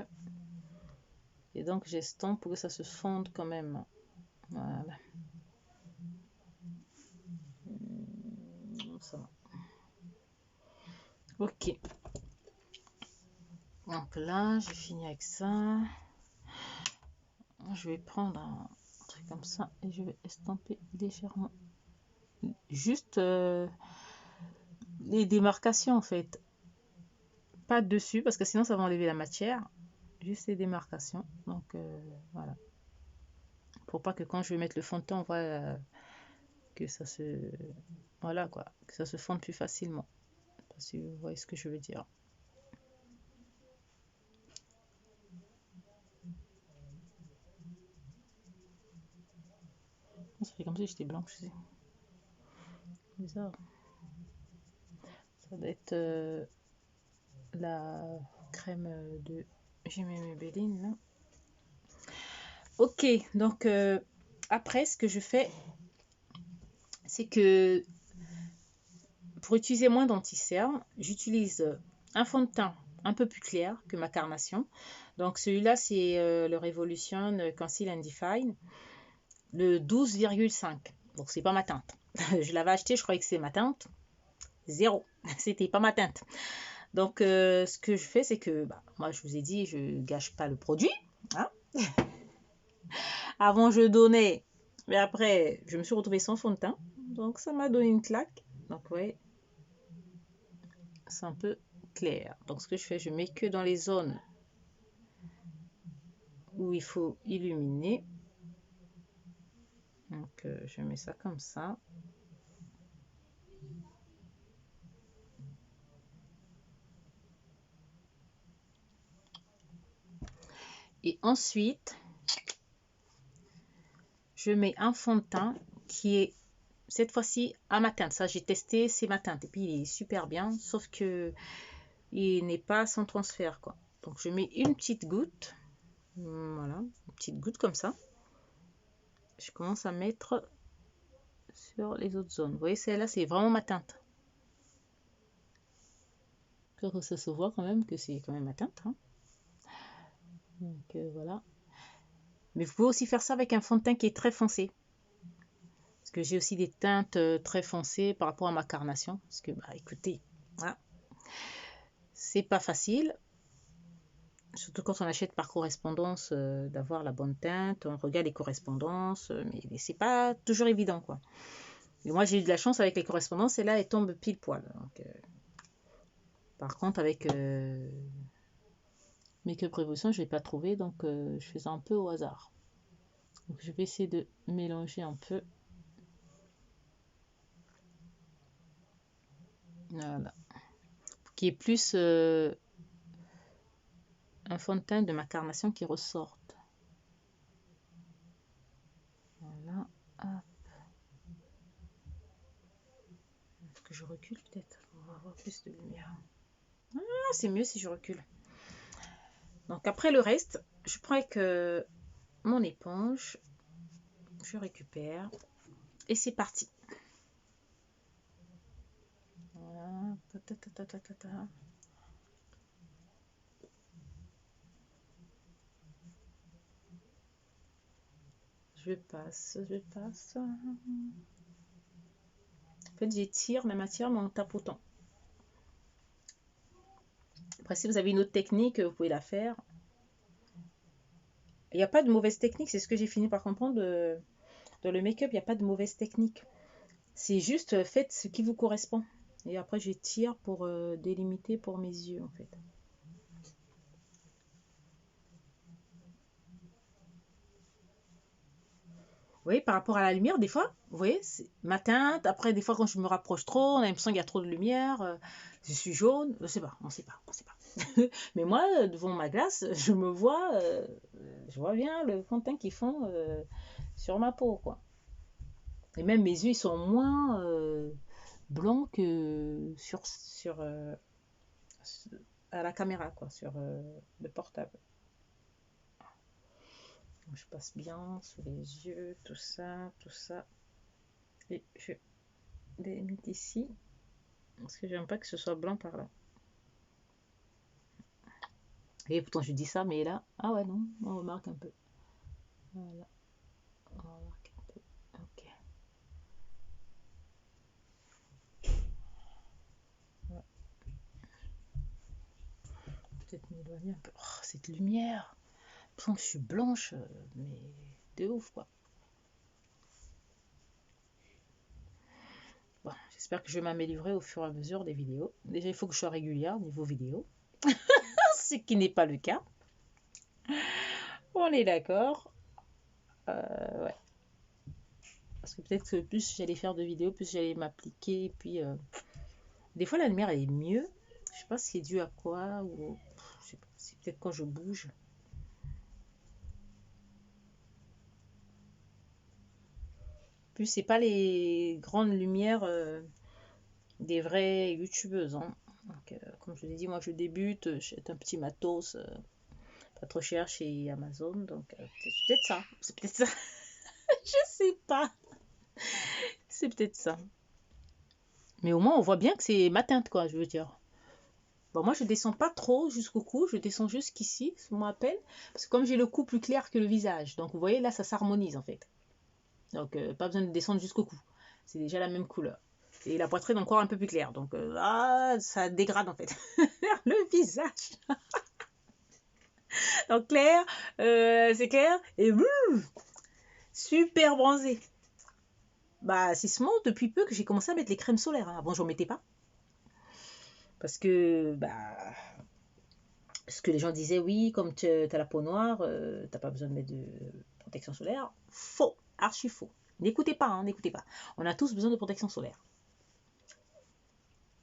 Et donc j'estompe pour que ça se fonde quand même. Voilà. Ça va. Ok. Donc là, j'ai fini avec ça. Je vais prendre un truc comme ça et je vais estomper légèrement juste les démarcations en fait. Pas dessus parce que sinon ça va enlever la matière. Juste les démarcations. Donc voilà. Pour pas que quand je vais mettre le fond de teint, on voit que ça se... Voilà quoi. Que ça se fonde plus facilement. Si vous voyez ce que je veux dire. Ça fait comme si j'étais blanche. C'est bizarre. Ça doit être la crème de J'ai mes Maybelline là. Ok, donc après ce que je fais, c'est que pour utiliser moins d'anti-cerne, j'utilise un fond de teint un peu plus clair que ma carnation. Donc celui-là c'est le Revolution Conceal and Define, le 12,5. Donc c'est pas ma teinte. Je l'avais acheté, je croyais que c'est ma teinte. Zéro, c'était pas ma teinte. Donc ce que je fais, c'est que moi je vous ai dit, je gâche pas le produit. Hein. Avant je donnais, mais après je me suis retrouvée sans fond de teint. Donc ça m'a donné une claque. Donc ouais, c'est un peu clair. Donc ce que je fais, je mets que dans les zones où il faut illuminer. Donc je mets ça comme ça. Et ensuite, je mets un fond de teint qui est cette fois-ci à ma teinte. Ça, j'ai testé, c'est ma teinte. Et puis, il est super bien, sauf que il n'est pas sans transfert, quoi. Donc, je mets une petite goutte. Voilà, une petite goutte comme ça. Je commence à mettre sur les autres zones. Vous voyez, celle-là, c'est vraiment ma teinte. Que ça se voit quand même que c'est quand même ma teinte. Hein. Donc, voilà. Mais vous pouvez aussi faire ça avec un fond de teint qui est très foncé. Parce que j'ai aussi des teintes très foncées par rapport à ma carnation. Parce que, écoutez, hein, c'est pas facile. Surtout quand on achète par correspondance, d'avoir la bonne teinte. On regarde les correspondances, mais c'est pas toujours évident, quoi. Et moi, j'ai eu de la chance avec les correspondances, et là, elles tombent pile poil. Donc, par contre, avec Make-up Revolution, je ne l'ai pas trouvé, donc je fais ça un peu au hasard. Donc, je vais essayer de mélanger un peu. Voilà. Pour qu'il y ait plus un fond de teint de ma carnation qui ressorte. Voilà. Hop. Est-ce que je recule peut-être pour avoir plus de lumière? Ah, c'est mieux si je recule. Donc après le reste, je prends avec mon éponge, je récupère et c'est parti. Voilà. Je passe. En fait, j'étire la matière mais en tapotant. Après, si vous avez une autre technique, vous pouvez la faire. Il n'y a pas de mauvaise technique, c'est ce que j'ai fini par comprendre. Dans le make-up, il n'y a pas de mauvaise technique. C'est juste faites ce qui vous correspond. Et après, j'étire pour délimiter pour mes yeux, en fait. Vous voyez, par rapport à la lumière, des fois, vous voyez, c'est ma teinte. Après, des fois, quand je me rapproche trop, on a l'impression qu'il y a trop de lumière. Je suis jaune. Je sais pas, on sait pas. Mais moi, devant ma glace, je vois bien le fond de teint qu'ils font sur ma peau, quoi. Et même mes yeux, ils sont moins blancs que à la caméra, quoi, sur le portable. Je passe bien sous les yeux, tout ça. Et je délimite ici, parce que j'aime pas que ce soit blanc par là. Et pourtant je dis ça, mais là, ah ouais non, on remarque un peu. Voilà, on remarque un peu. Ok. Ouais. Peut-être m'éloigner un peu. Oh, cette lumière. Je sens que je suis blanche, mais de ouf quoi. J'espère que je vais m'améliorer au fur et à mesure des vidéos. Déjà, il faut que je sois régulière au niveau vidéo, ce qui n'est pas le cas. On est d'accord. Ouais. Parce que peut-être que plus j'allais faire de vidéos, plus j'allais m'appliquer. Et puis, des fois, la lumière, elle est mieux. Je sais pas si c'est dû à quoi. Ou je sais pas, c'est peut-être quand je bouge. Plus, c'est pas les grandes lumières des vraies youtubeuses. Hein. Donc, comme je l'ai dit, moi, je débute. J'ai un petit matos. Pas trop cher chez Amazon. Donc, c'est peut-être ça. C'est peut-être ça. Je sais pas. C'est peut-être ça. Mais au moins, on voit bien que c'est ma teinte, quoi, je veux dire. Bon, moi, je descends pas trop jusqu'au cou, je descends jusqu'ici, ce qu'on m'appelle, parce que comme j'ai le cou plus clair que le visage, donc vous voyez, là, ça s'harmonise, en fait. Donc, pas besoin de descendre jusqu'au cou. C'est déjà la même couleur. Et la poitrine encore un peu plus claire. Donc, ça dégrade, en fait, le visage. Donc, clair, c'est clair, et super bronzé. Bah, c'est seulement depuis peu que j'ai commencé à mettre les crèmes solaires. Hein. Avant, j'en mettais pas. Parce que, bah, ce que les gens disaient, oui, comme tu as la peau noire, t'as pas besoin de mettre de protection solaire. Faux, archi faux. N'écoutez pas, hein, n'écoutez pas. On a tous besoin de protection solaire.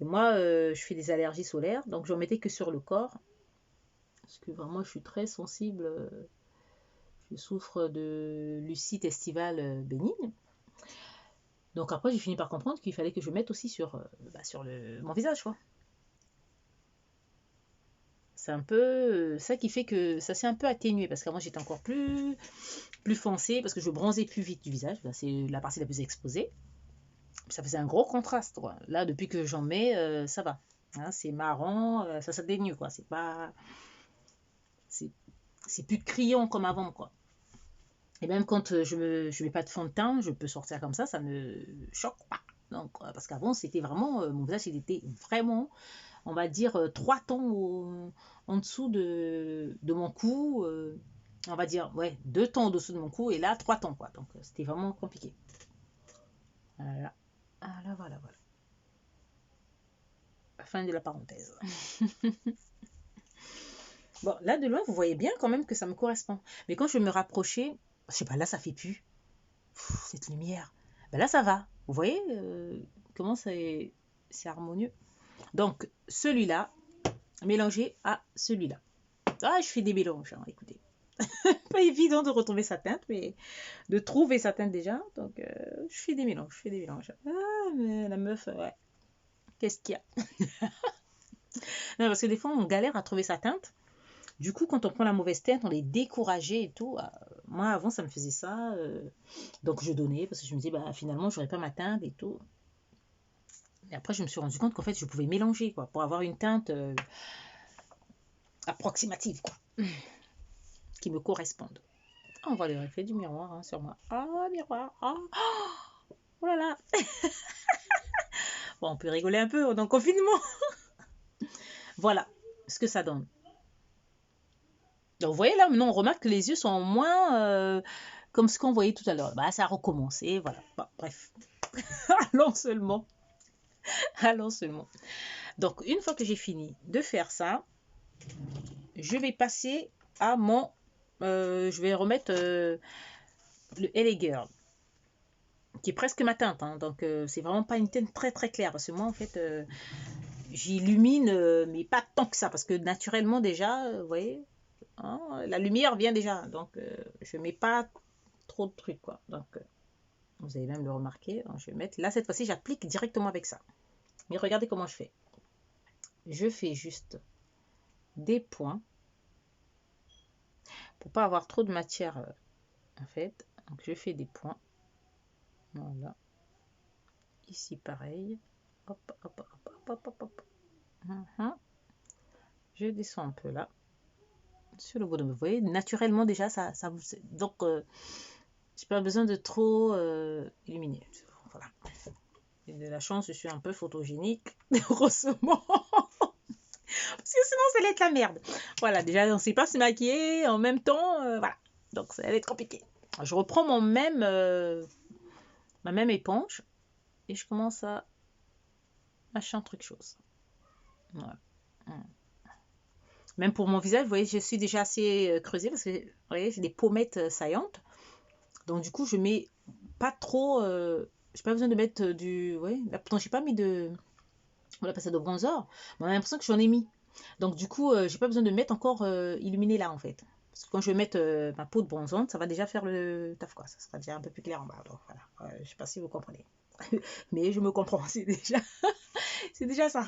Et moi, je fais des allergies solaires, donc j'en mettais que sur le corps. Parce que vraiment, je suis très sensible. Je souffre de lucite estivale bénigne. Donc après, j'ai fini par comprendre qu'il fallait que je mette aussi sur mon visage, quoi. C'est un peu ça qui fait que ça s'est un peu atténué, parce qu'avant j'étais encore plus foncé, parce que je bronzais plus vite du visage, c'est la partie la plus exposée. Ça faisait un gros contraste, quoi. Là, depuis que j'en mets, ça va. Hein, c'est marron, ça s'atténue, quoi. C'est pas... C'est plus criant comme avant, quoi. Et même quand je mets pas de fond de teint, je peux sortir comme ça me choque pas. Donc, parce qu'avant, c'était vraiment... mon visage, il était vraiment, on va dire, 3 tons en dessous de mon cou. On va dire, ouais, 2 tons en dessous de mon cou. Et là, 3 tons, quoi. Donc, c'était vraiment compliqué. Voilà. Voilà, voilà, voilà. Fin de la parenthèse. Bon, là, de loin, vous voyez bien quand même que ça me correspond. Mais quand je me rapprochais, je sais pas, là, ça fait plus. Cette lumière. Ben là, ça va. Vous voyez comment c'est harmonieux. Donc, celui-là, mélangé à celui-là. Ah, je fais des mélanges, hein, écoutez. Pas évident de retrouver sa teinte, mais de trouver sa teinte déjà. Donc, je fais des mélanges, Ah, mais la meuf, ouais. Qu'est-ce qu'il y a? Non, parce que des fois, on galère à trouver sa teinte. Du coup, quand on prend la mauvaise teinte, on est découragé et tout. Moi, avant, ça me faisait ça. Donc, je donnais parce que je me disais, bah, finalement, j'aurais pas ma teinte et tout. Et après, je me suis rendu compte qu'en fait, je pouvais mélanger, quoi, pour avoir une teinte approximative, quoi, qui me corresponde. On voit le reflet du miroir hein, sur moi. Ah, miroir. Ah, oh là là. Bon, on peut rigoler un peu, on est en confinement. Voilà ce que ça donne. Donc, vous voyez là, maintenant, on remarque que les yeux sont moins comme ce qu'on voyait tout à l'heure. Bah, ça a recommencé, voilà. Bon, bref. Allons seulement. Allons seulement. Donc, une fois que j'ai fini de faire ça, je vais passer à mon... je vais remettre le LA Girl, qui est presque ma teinte. Hein, donc, c'est vraiment pas une teinte très très claire. Parce que moi, en fait, j'illumine, mais pas tant que ça. Parce que naturellement, déjà, vous voyez, hein, la lumière vient déjà. Donc, je mets pas trop de trucs, quoi. Donc, vous allez même le remarquer. Je vais mettre... Là, cette fois-ci, j'applique directement avec ça. Mais regardez comment je fais. Je fais juste des points pour pas avoir trop de matière en fait. Donc je fais des points. Voilà. Ici pareil. Hop, hop, hop, hop, hop, hop. Je descends un peu là. Sur le bout de vous voyez, naturellement déjà ça vous... Donc j'ai pas besoin de trop illuminer. Voilà. J'ai de la chance, je suis un peu photogénique, heureusement. Parce que sinon, ça allait être la merde. Voilà, déjà, on ne sait pas se maquiller en même temps. Voilà. Donc, ça allait être compliqué. Je reprends ma même éponge et je commence à machin, truc, chose. Voilà. Même pour mon visage, vous voyez, je suis déjà assez creusée parce que, vous voyez, j'ai des pommettes saillantes. Donc, du coup, je mets pas trop. J'ai pas besoin de mettre du. Ouais, là, pourtant, j'ai pas mis de. On appelle ça de bronzer. Mais on a l'impression que j'en ai mis. Donc, du coup, j'ai pas besoin de mettre encore illuminé là, en fait. Parce que quand je vais mettre ma peau de bronzante, ça va déjà faire le taf, quoi. Ça sera déjà un peu plus clair en bas. Donc, voilà. Je sais pas si vous comprenez. Mais je me comprends, c'est déjà ça.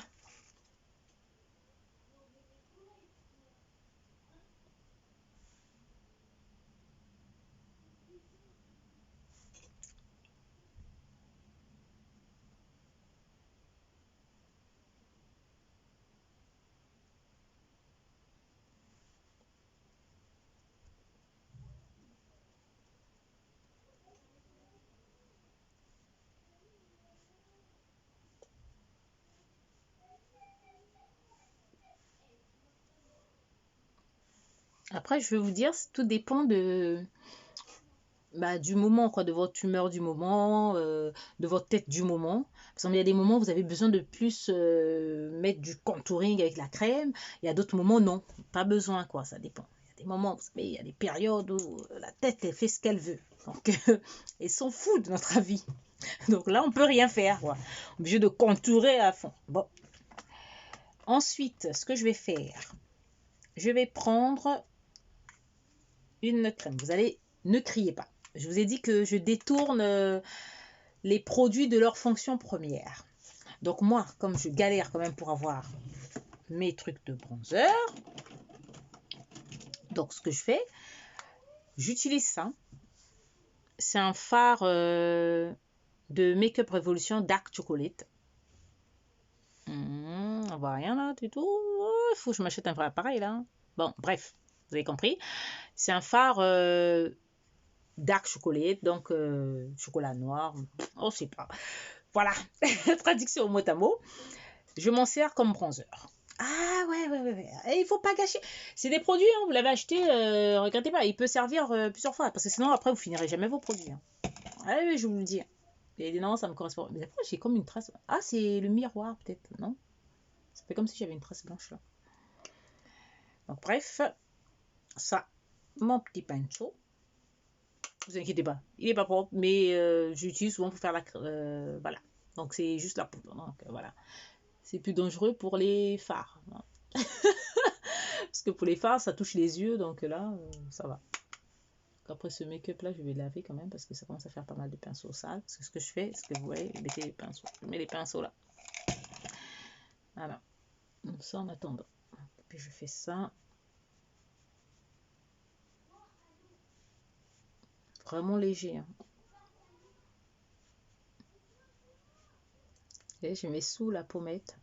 Après, je vais vous dire, tout dépend du moment, quoi, de votre humeur du moment, de votre tête du moment. Parce qu'il y a des moments où vous avez besoin de plus mettre du contouring avec la crème. Il y a d'autres moments, non. Pas besoin, quoi, ça dépend. Il y a des moments, vous savez, il y a des périodes où la tête, elle fait ce qu'elle veut. Donc, elle s'en fout de notre avis. Donc là, on peut rien faire, quoi. On est obligé de contourer à fond. Bon. Ensuite, ce que je vais faire, je vais prendre une crème. Vous allez, ne criez pas. Je vous ai dit que je détourne les produits de leur fonction première. Donc moi, comme je galère quand même pour avoir mes trucs de bronzer, donc ce que je fais, j'utilise ça. C'est un fard de Make-up Revolution Dark Chocolate. On voit rien là du tout. Il faut que je m'achète un vrai appareil là. Bon, bref, vous avez compris. C'est un fard dark chocolate, donc chocolat noir. On ne sait pas. Voilà, traduction au mot à mot. Je m'en sers comme bronzer. Ah ouais. Et il faut pas gâcher. C'est des produits, hein, vous l'avez acheté, regardez pas, il peut servir plusieurs fois, parce que sinon après vous finirez jamais vos produits. Hein. Ah oui, je vous le dis. Et non, ça me correspond. Mais après j'ai comme une trace. Ah, c'est le miroir peut-être, non? Ça fait comme si j'avais une trace blanche là. Donc bref, ça, mon petit pinceau. Vous inquiétez pas, il est pas propre, mais j'utilise souvent pour faire la. Voilà. Donc c'est juste la poudre. Donc voilà. C'est plus dangereux pour les fards. Hein. Parce que pour les fards, ça touche les yeux, donc là, ça va. Après ce make-up là, je vais laver quand même parce que ça commence à faire pas mal de pinceaux sales. Parce que ce que je fais, c'est que vous voyez, mettez les pinceaux. Je mets les pinceaux là. Voilà. Donc ça en attendant. Puis je fais ça. Vraiment léger. Hein. Et je mets sous la pommette.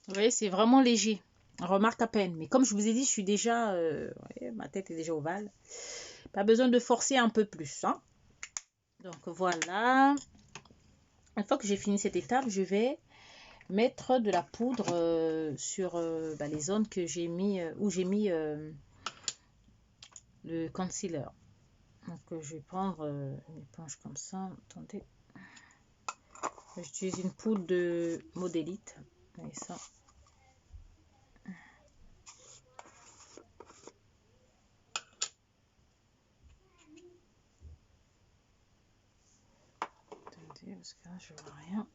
Vous voyez, c'est vraiment léger. On remarque à peine. Mais comme je vous ai dit, je suis déjà. Ouais, ma tête est déjà ovale. Pas besoin de forcer un peu plus. Hein. Donc voilà. Une fois que j'ai fini cette étape, je vais mettre de la poudre sur les zones que j'ai mis, où j'ai mis le concealer. Donc je vais prendre une éponge comme ça. Attendez. J'utilise une poudre de Modélite. Et ça. Attendez, parce que là je vois rien.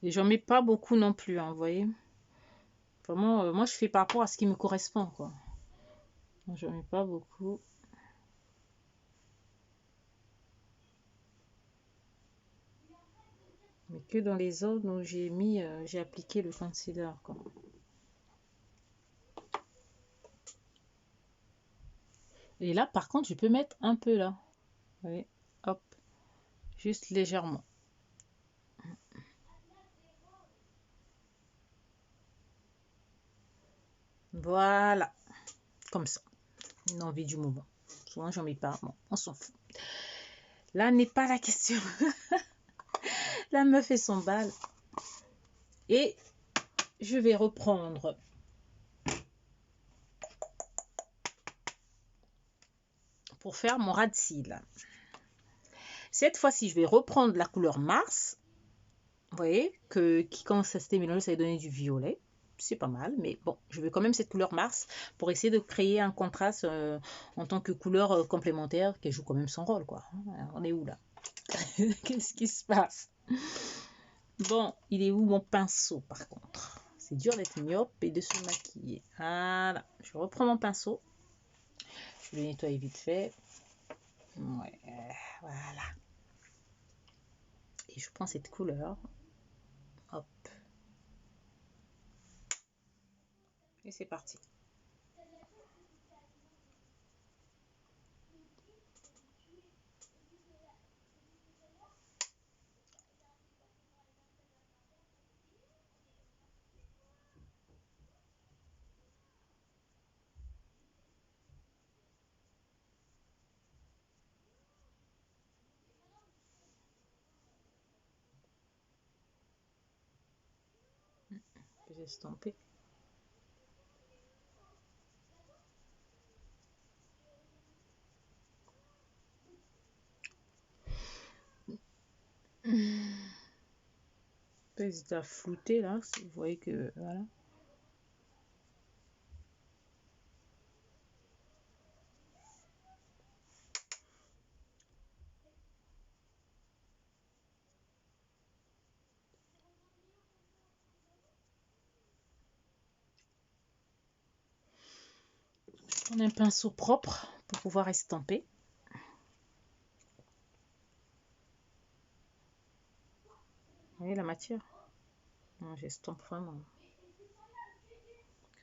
Et j'en mets pas beaucoup non plus, hein, vous voyez. Vraiment, moi je fais par rapport à ce qui me correspond, quoi. J'en mets pas beaucoup. Mais que dans les zones où j'ai mis, j'ai appliqué le concealer, quoi. Et là, par contre, je peux mettre un peu là. Vous voyez, hop, juste légèrement. Voilà, comme ça. Une envie du moment. Souvent, j'en mets pas. Bon, on s'en fout. Là n'est pas la question. La meuf fait son bal. Et je vais reprendre pour faire mon ras de cils. Cette fois-ci, je vais reprendre la couleur Mars. Vous voyez, qui commence à se démélanger, ça va donner du violet. C'est pas mal, mais bon, je veux quand même cette couleur Mars pour essayer de créer un contraste en tant que couleur complémentaire qui joue quand même son rôle, quoi. On est où là? Qu'est-ce qui se passe? Bon, il est où mon pinceau par contre? C'est dur d'être myope et de se maquiller. Voilà, je reprends mon pinceau. Je vais le nettoyer vite fait. Ouais, voilà. Et je prends cette couleur. Hop. Et c'est parti. Je vais estomper. Pas hésiter à flouter là, si vous voyez que voilà. On a un pinceau propre pour pouvoir estomper. Vous voyez la matière? J'estompe vraiment.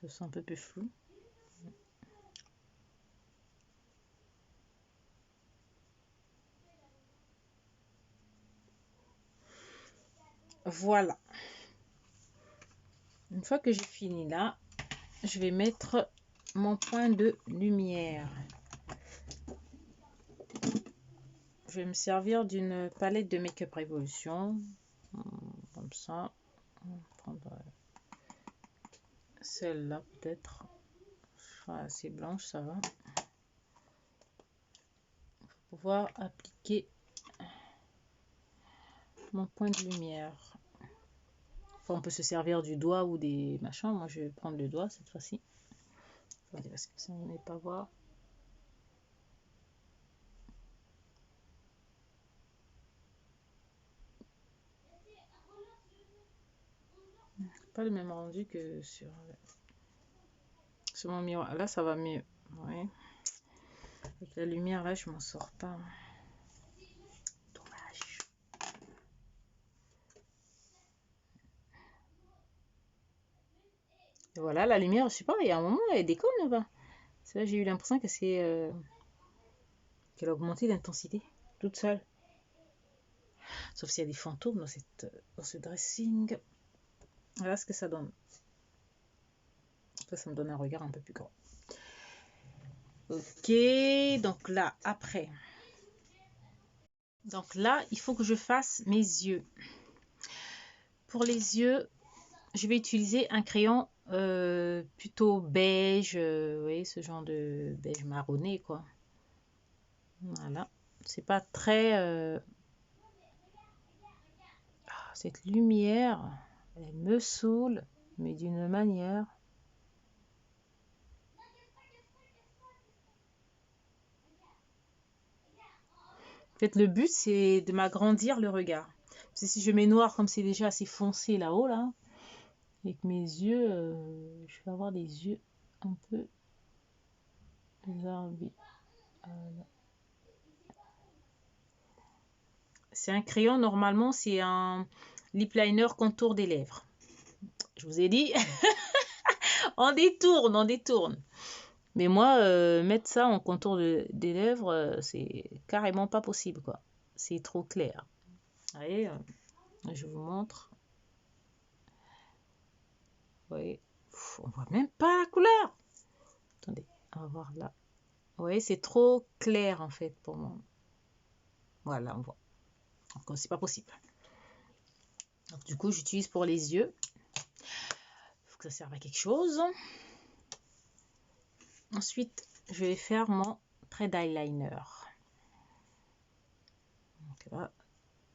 Que ce soit un peu plus flou. Voilà. Une fois que j'ai fini là, je vais mettre mon point de lumière. Je vais me servir d'une palette de Make-up Révolution. Comme ça. On va prendre celle-là peut-être. Assez blanche, ça va. Pour pouvoir appliquer mon point de lumière. Enfin, on peut se servir du doigt ou des machins. Moi, je vais prendre le doigt cette fois-ci. Attendez, parce que ça, on n'est pas voir. Pas le même rendu que sur mon miroir. Là, ça va mieux. Ouais. Avec la lumière, là, je m'en sors pas. Dommage. Et voilà, la lumière, je sais pas, il y a un moment, elle déconne là-bas. C'est là, j'ai eu l'impression que c'est qu'elle a augmenté d'intensité, toute seule. Sauf s'il y a des fantômes dans ce dressing. Voilà ce que ça donne. Ça me donne un regard un peu plus grand. Ok, donc là, après. Donc là, il faut que je fasse mes yeux. Pour les yeux, je vais utiliser un crayon plutôt beige, vous voyez, ce genre de beige marronné, quoi. Voilà. C'est pas très... cette lumière, elle me saoule, mais d'une manière... En fait, le but, c'est de m'agrandir le regard. Si je mets noir comme c'est déjà assez foncé là-haut, là, avec mes yeux, je vais avoir des yeux un peu zarbi. C'est un crayon, normalement, c'est un lip liner contour des lèvres. Je vous ai dit, on détourne, on détourne. Mais moi, mettre ça en contour des lèvres, c'est carrément pas possible, quoi. C'est trop clair. Allez, je vous montre. Vous voyez, on voit même pas la couleur. Attendez, on va voir là. Vous voyez, c'est trop clair, en fait, pour moi. Voilà, on voit. Donc, c'est pas possible. Donc, du coup, j'utilise pour les yeux. Il faut que ça serve à quelque chose. Ensuite, je vais faire mon trait d'eyeliner. Donc là,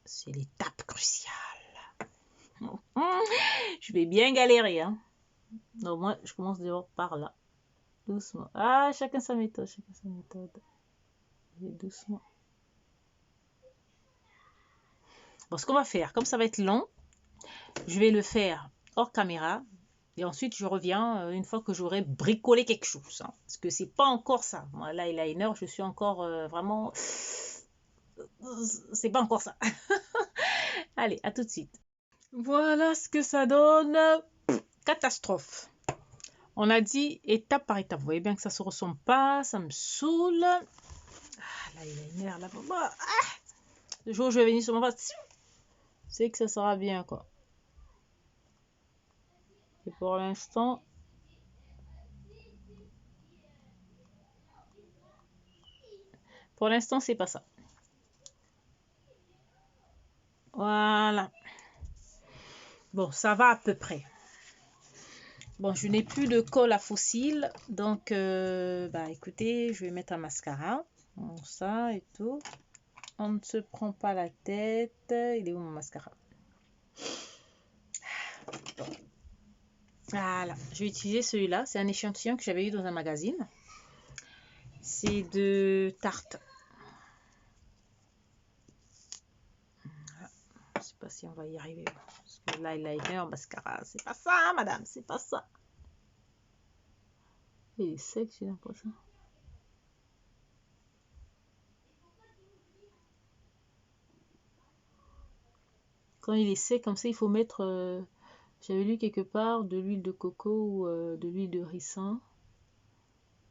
c'est l'étape cruciale. Je vais bien galérer. Hein. Donc moi, je commence d'abord par là. Doucement. Ah, chacun sa méthode. Chacun sa méthode. Et doucement. Bon, ce qu'on va faire, comme ça va être long, je vais le faire hors caméra. Et ensuite, je reviens une fois que j'aurai bricolé quelque chose. Hein, parce que c'est pas encore ça. Moi, l'eyeliner, je suis encore vraiment... C'est pas encore ça. Allez, à tout de suite. Voilà ce que ça donne. Catastrophe. On a dit étape par étape. Vous voyez bien que ça se ressemble pas. Ça me saoule. Ah, l'eyeliner là-bas. Ah, le jour où je vais venir sur mon face, c'est que ça sera bien, quoi. Et pour l'instant... c'est pas ça. Voilà. Bon, ça va à peu près. Bon, je n'ai plus de colle à fossile. Donc, bah écoutez, je vais mettre un mascara. Bon, ça et tout. On ne se prend pas la tête. Il est où mon mascara? Voilà. Je vais utiliser celui-là. C'est un échantillon que j'avais eu dans un magazine. C'est de Tarte. Je ne sais pas si on va y arriver. Parce que l'eyeliner, mascara, c'est pas ça, madame. C'est pas ça. Il est sec, j'ai l'impression. Quand il est sec comme ça, il faut mettre... j'avais lu quelque part de l'huile de coco ou de l'huile de ricin.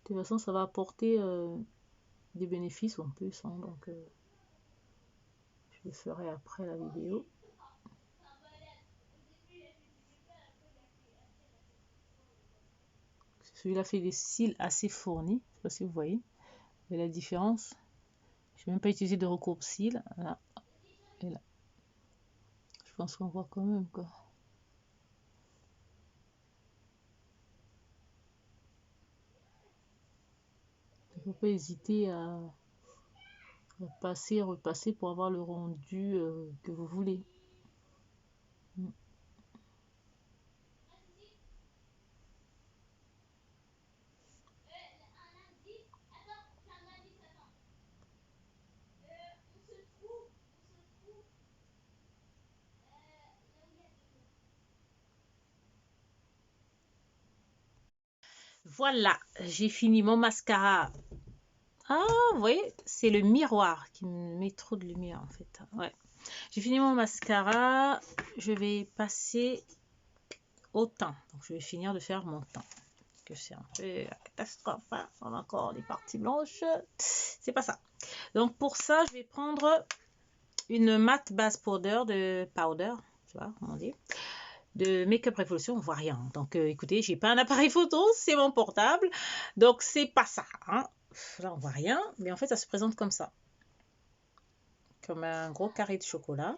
De toute façon, ça va apporter des bénéfices en plus. Hein, donc, je le ferai après la vidéo. Celui-là fait des cils assez fournis. Je ne sais pas si vous voyez. Mais la différence, je n'ai même pas utilisé de recourbe-cils. Là et là. Je pense qu'on voit quand même, quoi. Il ne faut pas hésiter à passer, repasser pour avoir le rendu que vous voulez. Voilà, j'ai fini mon mascara. Ah, vous voyez, c'est le miroir qui me met trop de lumière en fait. Ouais. J'ai fini mon mascara. Je vais passer au teint. Donc, je vais finir de faire mon teint. Que c'est un peu la catastrophe. Hein. On a encore des parties blanches. C'est pas ça. Donc, pour ça, je vais prendre une matte base powder de powder. Tu vois, comment on dit, de Make-up Revolution, on voit rien. Donc, écoutez, j'ai pas un appareil photo, c'est mon portable. Donc, c'est pas ça. Hein. Là, on voit rien. Mais en fait, ça se présente comme ça. Comme un gros carré de chocolat.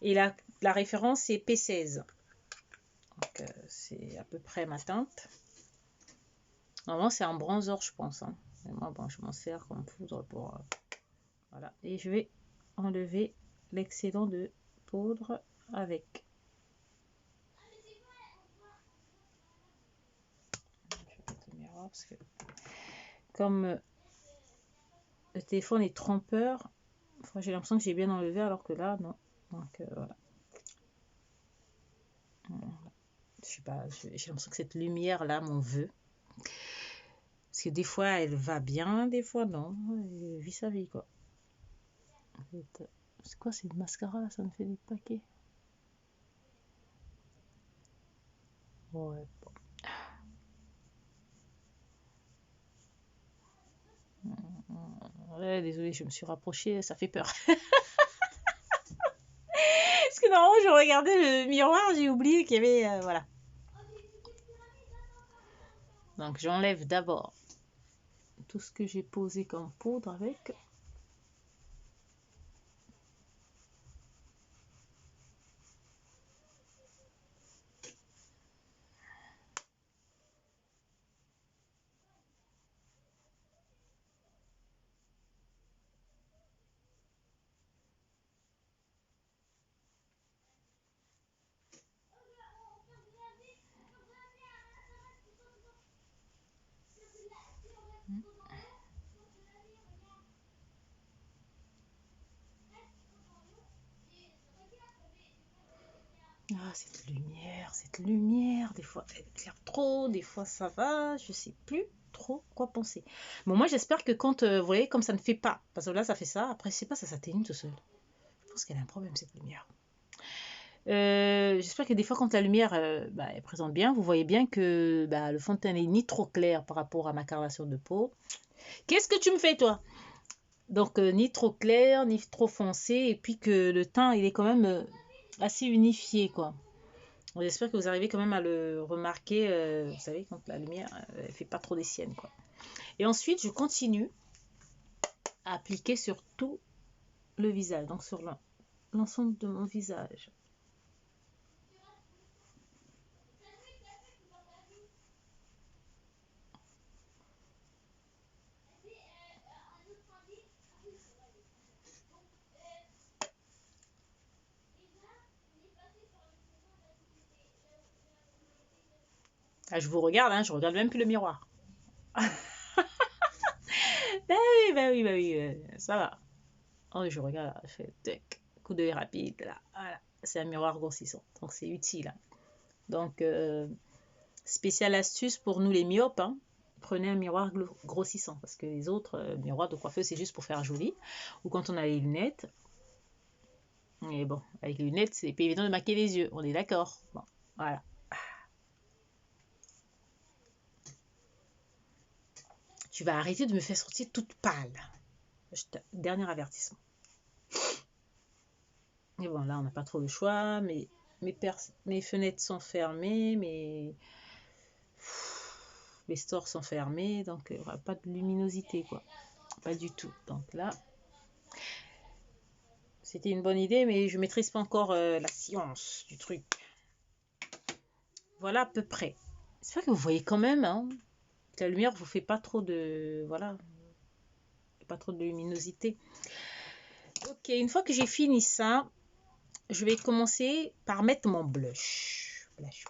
Et la référence, c'est P16. Donc, c'est à peu près ma teinte. Normalement, c'est un bronzer, je pense. Hein. Mais moi, bon, je m'en sers comme poudre pour... voilà. Et je vais enlever l'excédent de poudre avec. Je vais mettre le miroir parce que comme le téléphone est trompeur, enfin, j'ai l'impression que j'ai bien enlevé alors que là, non. Donc voilà. Je sais pas, j'ai l'impression que cette lumière là m'en veut. Parce que des fois elle va bien, des fois non. Elle vit sa vie quoi. C'est quoi ces mascaras là? Ça me fait des paquets. Ouais. Ouais, désolé, je me suis rapprochée, ça fait peur. Parce que normalement, je regardais le miroir, j'ai oublié qu'il y avait. Voilà. Donc, j'enlève d'abord tout ce que j'ai posé comme poudre avec. Ah, cette lumière, des fois elle éclaire trop, des fois ça va, je sais plus trop quoi penser. Bon, moi j'espère que quand, vous voyez, comme ça ne fait pas, parce que là ça fait ça, après je sais pas, ça s'atténue tout seul. Je pense qu'elle a un problème cette lumière. J'espère que des fois quand la lumière est présente bien, vous voyez bien que le fond de teint n'est ni trop clair par rapport à ma coloration de peau. Qu'est-ce que tu me fais toi? Donc ni trop clair, ni trop foncé, et puis que le teint il est quand même assez unifié quoi. J'espère que vous arrivez quand même à le remarquer, vous savez, quand la lumière elle fait pas trop des siennes quoi. Et ensuite je continue à appliquer sur tout le visage, donc sur l'ensemble de mon visage. Ah, je vous regarde, hein, je regarde même plus le miroir. Bah oui, ça va. Oh, je regarde, je fais tac, coup d'œil rapide, là, voilà. C'est un miroir grossissant, donc c'est utile, hein. Donc, spéciale astuce pour nous les myopes, hein. Prenez un miroir grossissant, parce que les autres miroirs de coiffeuse, c'est juste pour faire joli. Ou quand on a les lunettes. Mais bon, avec les lunettes, c'est pas évident de maquiller les yeux, on est d'accord. Bon, voilà. Tu vas arrêter de me faire sortir toute pâle. Dernier avertissement. Et bon, là, on n'a pas trop le choix. Mes fenêtres sont fermées. Mes stores sont fermés. Donc, il n'y aura pas de luminosité, quoi. Pas du tout. Donc là, c'était une bonne idée, mais je ne maîtrise pas encore la science du truc. Voilà à peu près. C'est vrai que vous voyez quand même, hein, que la lumière vous fait pas trop de... Voilà, pas trop de luminosité. Ok, une fois que j'ai fini ça, je vais commencer par mettre mon blush. Blush.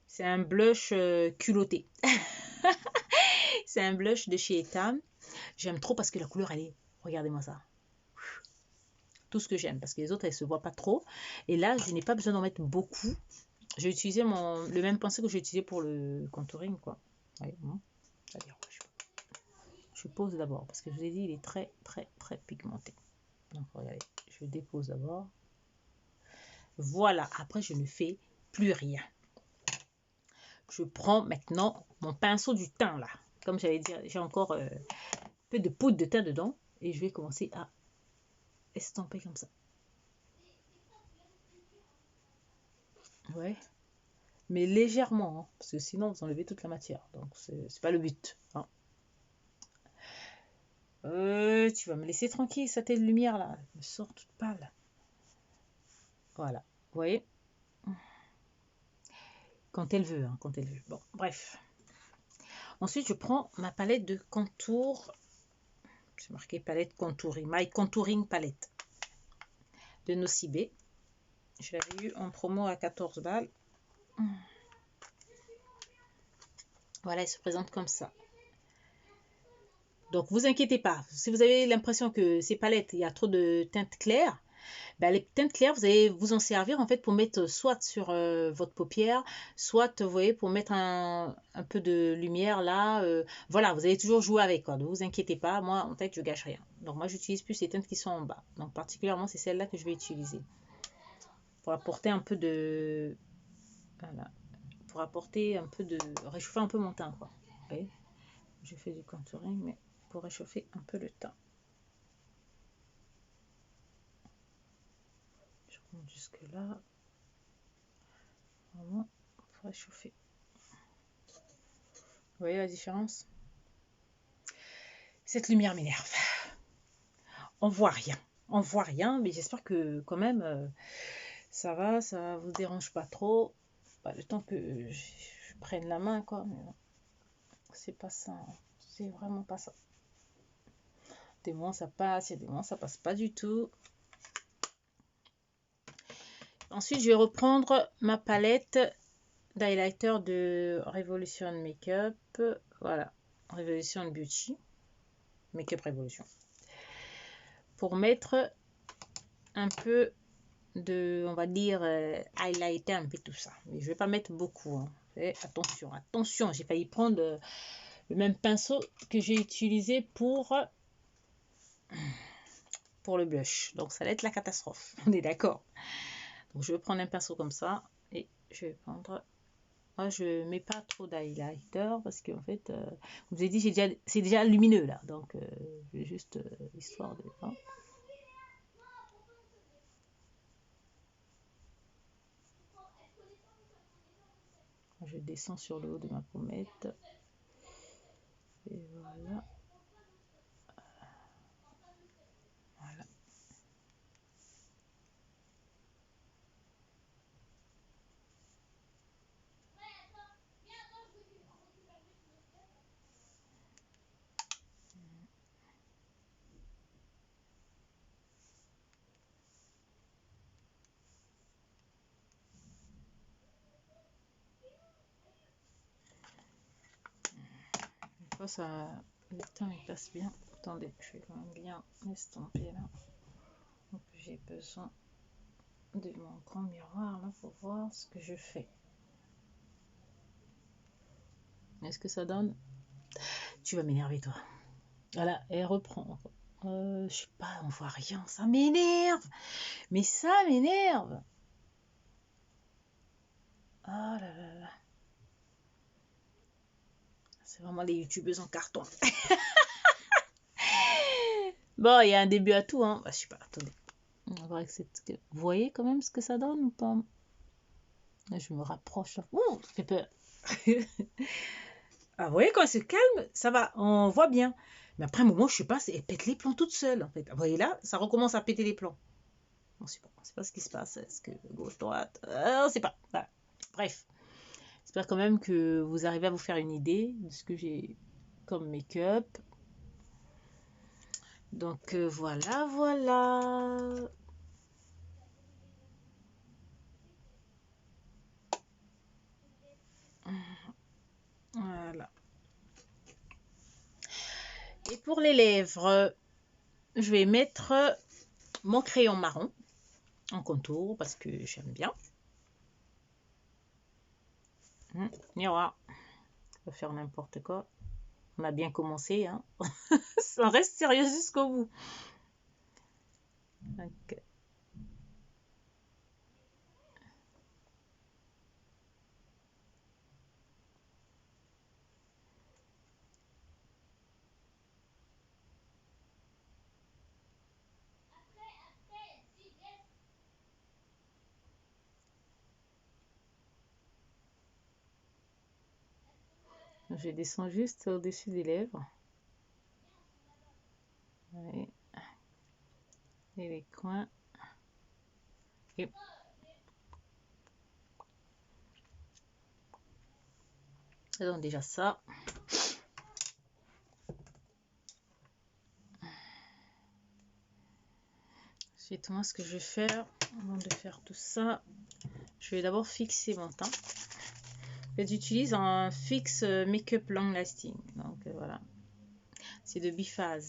C'est un blush culotté. C'est un blush de chez Etam. J'aime trop parce que la couleur, elle est... Regardez-moi ça. Tout ce que j'aime, parce que les autres, elles se voient pas trop. Et là, je n'ai pas besoin d'en mettre beaucoup. J'ai utilisé le même pinceau que j'ai utilisé pour le contouring, quoi. Ouais, je pose d'abord, parce que je vous ai dit, il est très pigmenté. Donc, regardez, je dépose d'abord. Voilà, après, je ne fais plus rien. Je prends maintenant mon pinceau du teint, là. Comme j'allais dire, j'ai encore un peu de poudre de teint dedans. Et je vais commencer à estamper comme ça. Ouais. Mais légèrement, hein, parce que sinon vous enlevez toute la matière. Donc c'est pas le but, hein. Tu vas me laisser tranquille, ça telle lumière là. Elle me sort toute pâle. Voilà. Vous voyez? Quand elle veut, hein, quand elle veut. Bon, bref. Ensuite, je prends ma palette de contour. C'est marqué palette contouring. My Contouring Palette de Nocibé. Je l'avais eu en promo à 14 balles. Voilà, elle se présente comme ça. Donc, vous inquiétez pas. Si vous avez l'impression que ces palettes, il y a trop de teintes claires, Ben, les teintes claires, vous allez vous en servir en fait pour mettre soit sur votre paupière, soit vous voyez pour mettre un peu de lumière là. Voilà, vous allez toujours jouer avec quoi. Ne vous inquiétez pas, moi en fait je gâche rien. Donc moi j'utilise plus les teintes qui sont en bas. Donc particulièrement c'est celle-là que je vais utiliser pour apporter un peu de voilà, pour apporter un peu de réchauffer un peu mon teint quoi. Vous voyez, je fais du contouring mais pour réchauffer un peu le teint. Je monte jusque là. Vraiment pour réchauffer. Vous voyez la différence? Cette lumière m'énerve. On voit rien. On voit rien, mais j'espère que quand même ça vous dérange pas trop. Bah, le temps que je prenne la main, quoi. Mais bon, c'est pas ça. C'est vraiment pas ça. Des moments ça passe, il y a des moments ça passe pas du tout. Ensuite, je vais reprendre ma palette d'highlighter de Revolution Makeup. Voilà, Revolution Beauty. Makeup Revolution. Pour mettre un peu de, on va dire, highlighter un peu tout ça. Mais je vais pas mettre beaucoup. Hein. Et attention, attention, j'ai failli prendre le même pinceau que j'ai utilisé pour le blush. Donc ça va être la catastrophe. On est d'accord. Donc je vais prendre un pinceau comme ça et je vais prendre. Moi je mets pas trop d'highlighter parce qu'en fait, je vous ai dit, c'est déjà lumineux là. Donc je vais juste histoire de. Hein. Je descends sur le haut de ma pommette. Et voilà. Voilà. Ça, le teint il passe bien. Attendez, je vais quand même bien estomper là. Donc j'ai besoin de mon grand miroir là pour voir ce que je fais. Est-ce que ça donne? Tu vas m'énerver toi. Voilà, et reprends. Je sais pas, on voit rien, ça m'énerve. Mais ça m'énerve. Oh là là là. C'est vraiment les youtubeuses en carton. Bon, il y a un début à tout, hein. Bah, je sais pas, attendez. On va voir vous voyez quand même ce que ça donne ou pas? Là, je me rapproche. Ouh, ça fait peur. Ah, vous voyez, quand elle se calme, ça va, on voit bien. Mais après un moment, je sais pas, elle pète les plombs toute seule, en fait. Vous voyez là, ça recommence à péter les plombs. On ne sait pas ce qui se passe. Est-ce que gauche, droite? On ne sait pas. Voilà. Bref. J'espère quand même que vous arrivez à vous faire une idée de ce que j'ai comme make-up. Donc voilà, voilà. Voilà. Et pour les lèvres, je vais mettre mon crayon marron en contour parce que j'aime bien. Miroir. On va faire n'importe quoi. On a bien commencé, hein. Ça reste sérieux jusqu'au bout. Donc, je descends juste au-dessus des lèvres. Ouais. Et les coins. Et donc déjà ça. Ensuite, moi, ce que je vais faire, avant de faire tout ça, je vais d'abord fixer mon teint. En fait, j'utilise un fixe Make-up Long Lasting. Donc voilà, c'est de biphase.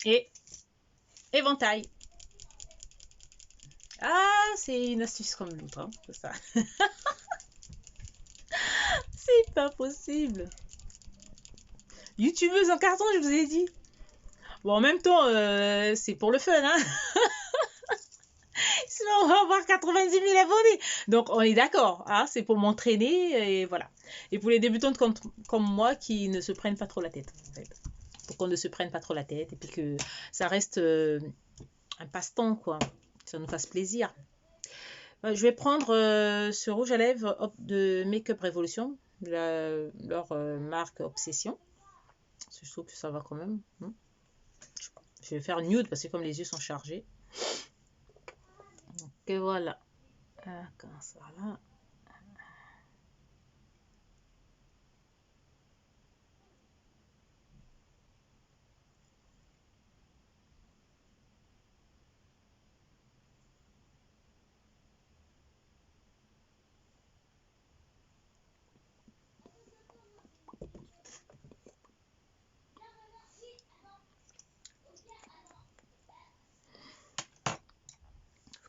et éventail. Ah, c'est une astuce comme l'autre, hein, c'est ça. C'est pas possible. YouTubeuse en carton, je vous ai dit. Bon, en même temps, c'est pour le fun, hein. Sinon, on va avoir 90 000 abonnés. Donc, on est d'accord, hein, c'est pour m'entraîner et voilà. Et pour les débutantes comme moi qui ne se prennent pas trop la tête, en fait. Pour qu'on ne se prenne pas trop la tête et puis que ça reste un passe-temps, quoi. Que ça nous fasse plaisir. Je vais prendre ce rouge à lèvres de Make Up Revolution, leur marque Obsession. Je trouve que ça va quand même. Je vais faire nude parce que comme les yeux sont chargés. Donc voilà. Comme ça là.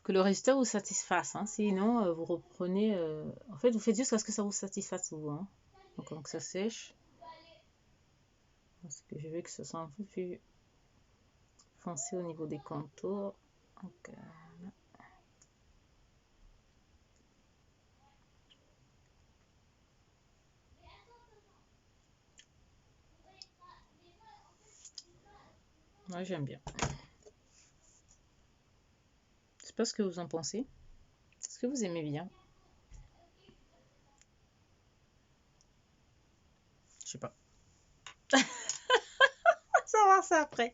Que le résultat vous satisfasse, hein. Sinon vous reprenez en fait vous faites jusqu'à ce que ça vous satisfasse vous, hein. Donc ça sèche parce que je veux que ça soit un peu plus foncé au niveau des contours. Donc, moi j'aime bien. Je sais pas ce que vous en pensez. Est-ce que vous aimez bien? Je sais pas. On va voir ça après.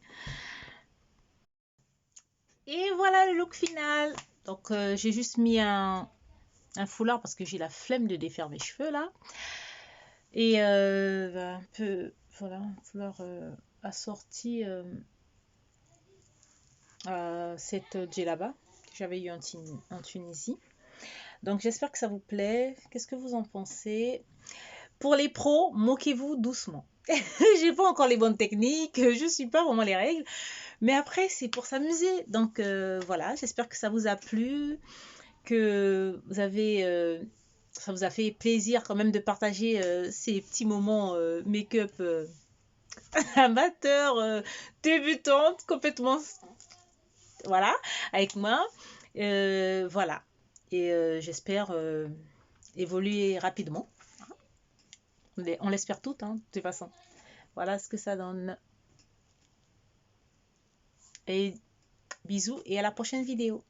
Et voilà le look final. Donc j'ai juste mis un foulard parce que j'ai la flemme de défaire mes cheveux là. Et un peu, voilà, un foulard assorti à cette djellaba que j'avais eu en Tunisie. Donc j'espère que ça vous plaît. Qu'est-ce que vous en pensez? Pour les pros, moquez-vous doucement. J'ai pas encore les bonnes techniques, je suis pas vraiment les règles. Mais après, c'est pour s'amuser. Donc voilà, j'espère que ça vous a plu, que vous avez, ça vous a fait plaisir quand même de partager ces petits moments make-up amateur, débutante, complètement, voilà, avec moi. Voilà. Et j'espère évoluer rapidement. On l'espère toutes, hein, de toute façon. Voilà ce que ça donne. Et bisous et à la prochaine vidéo.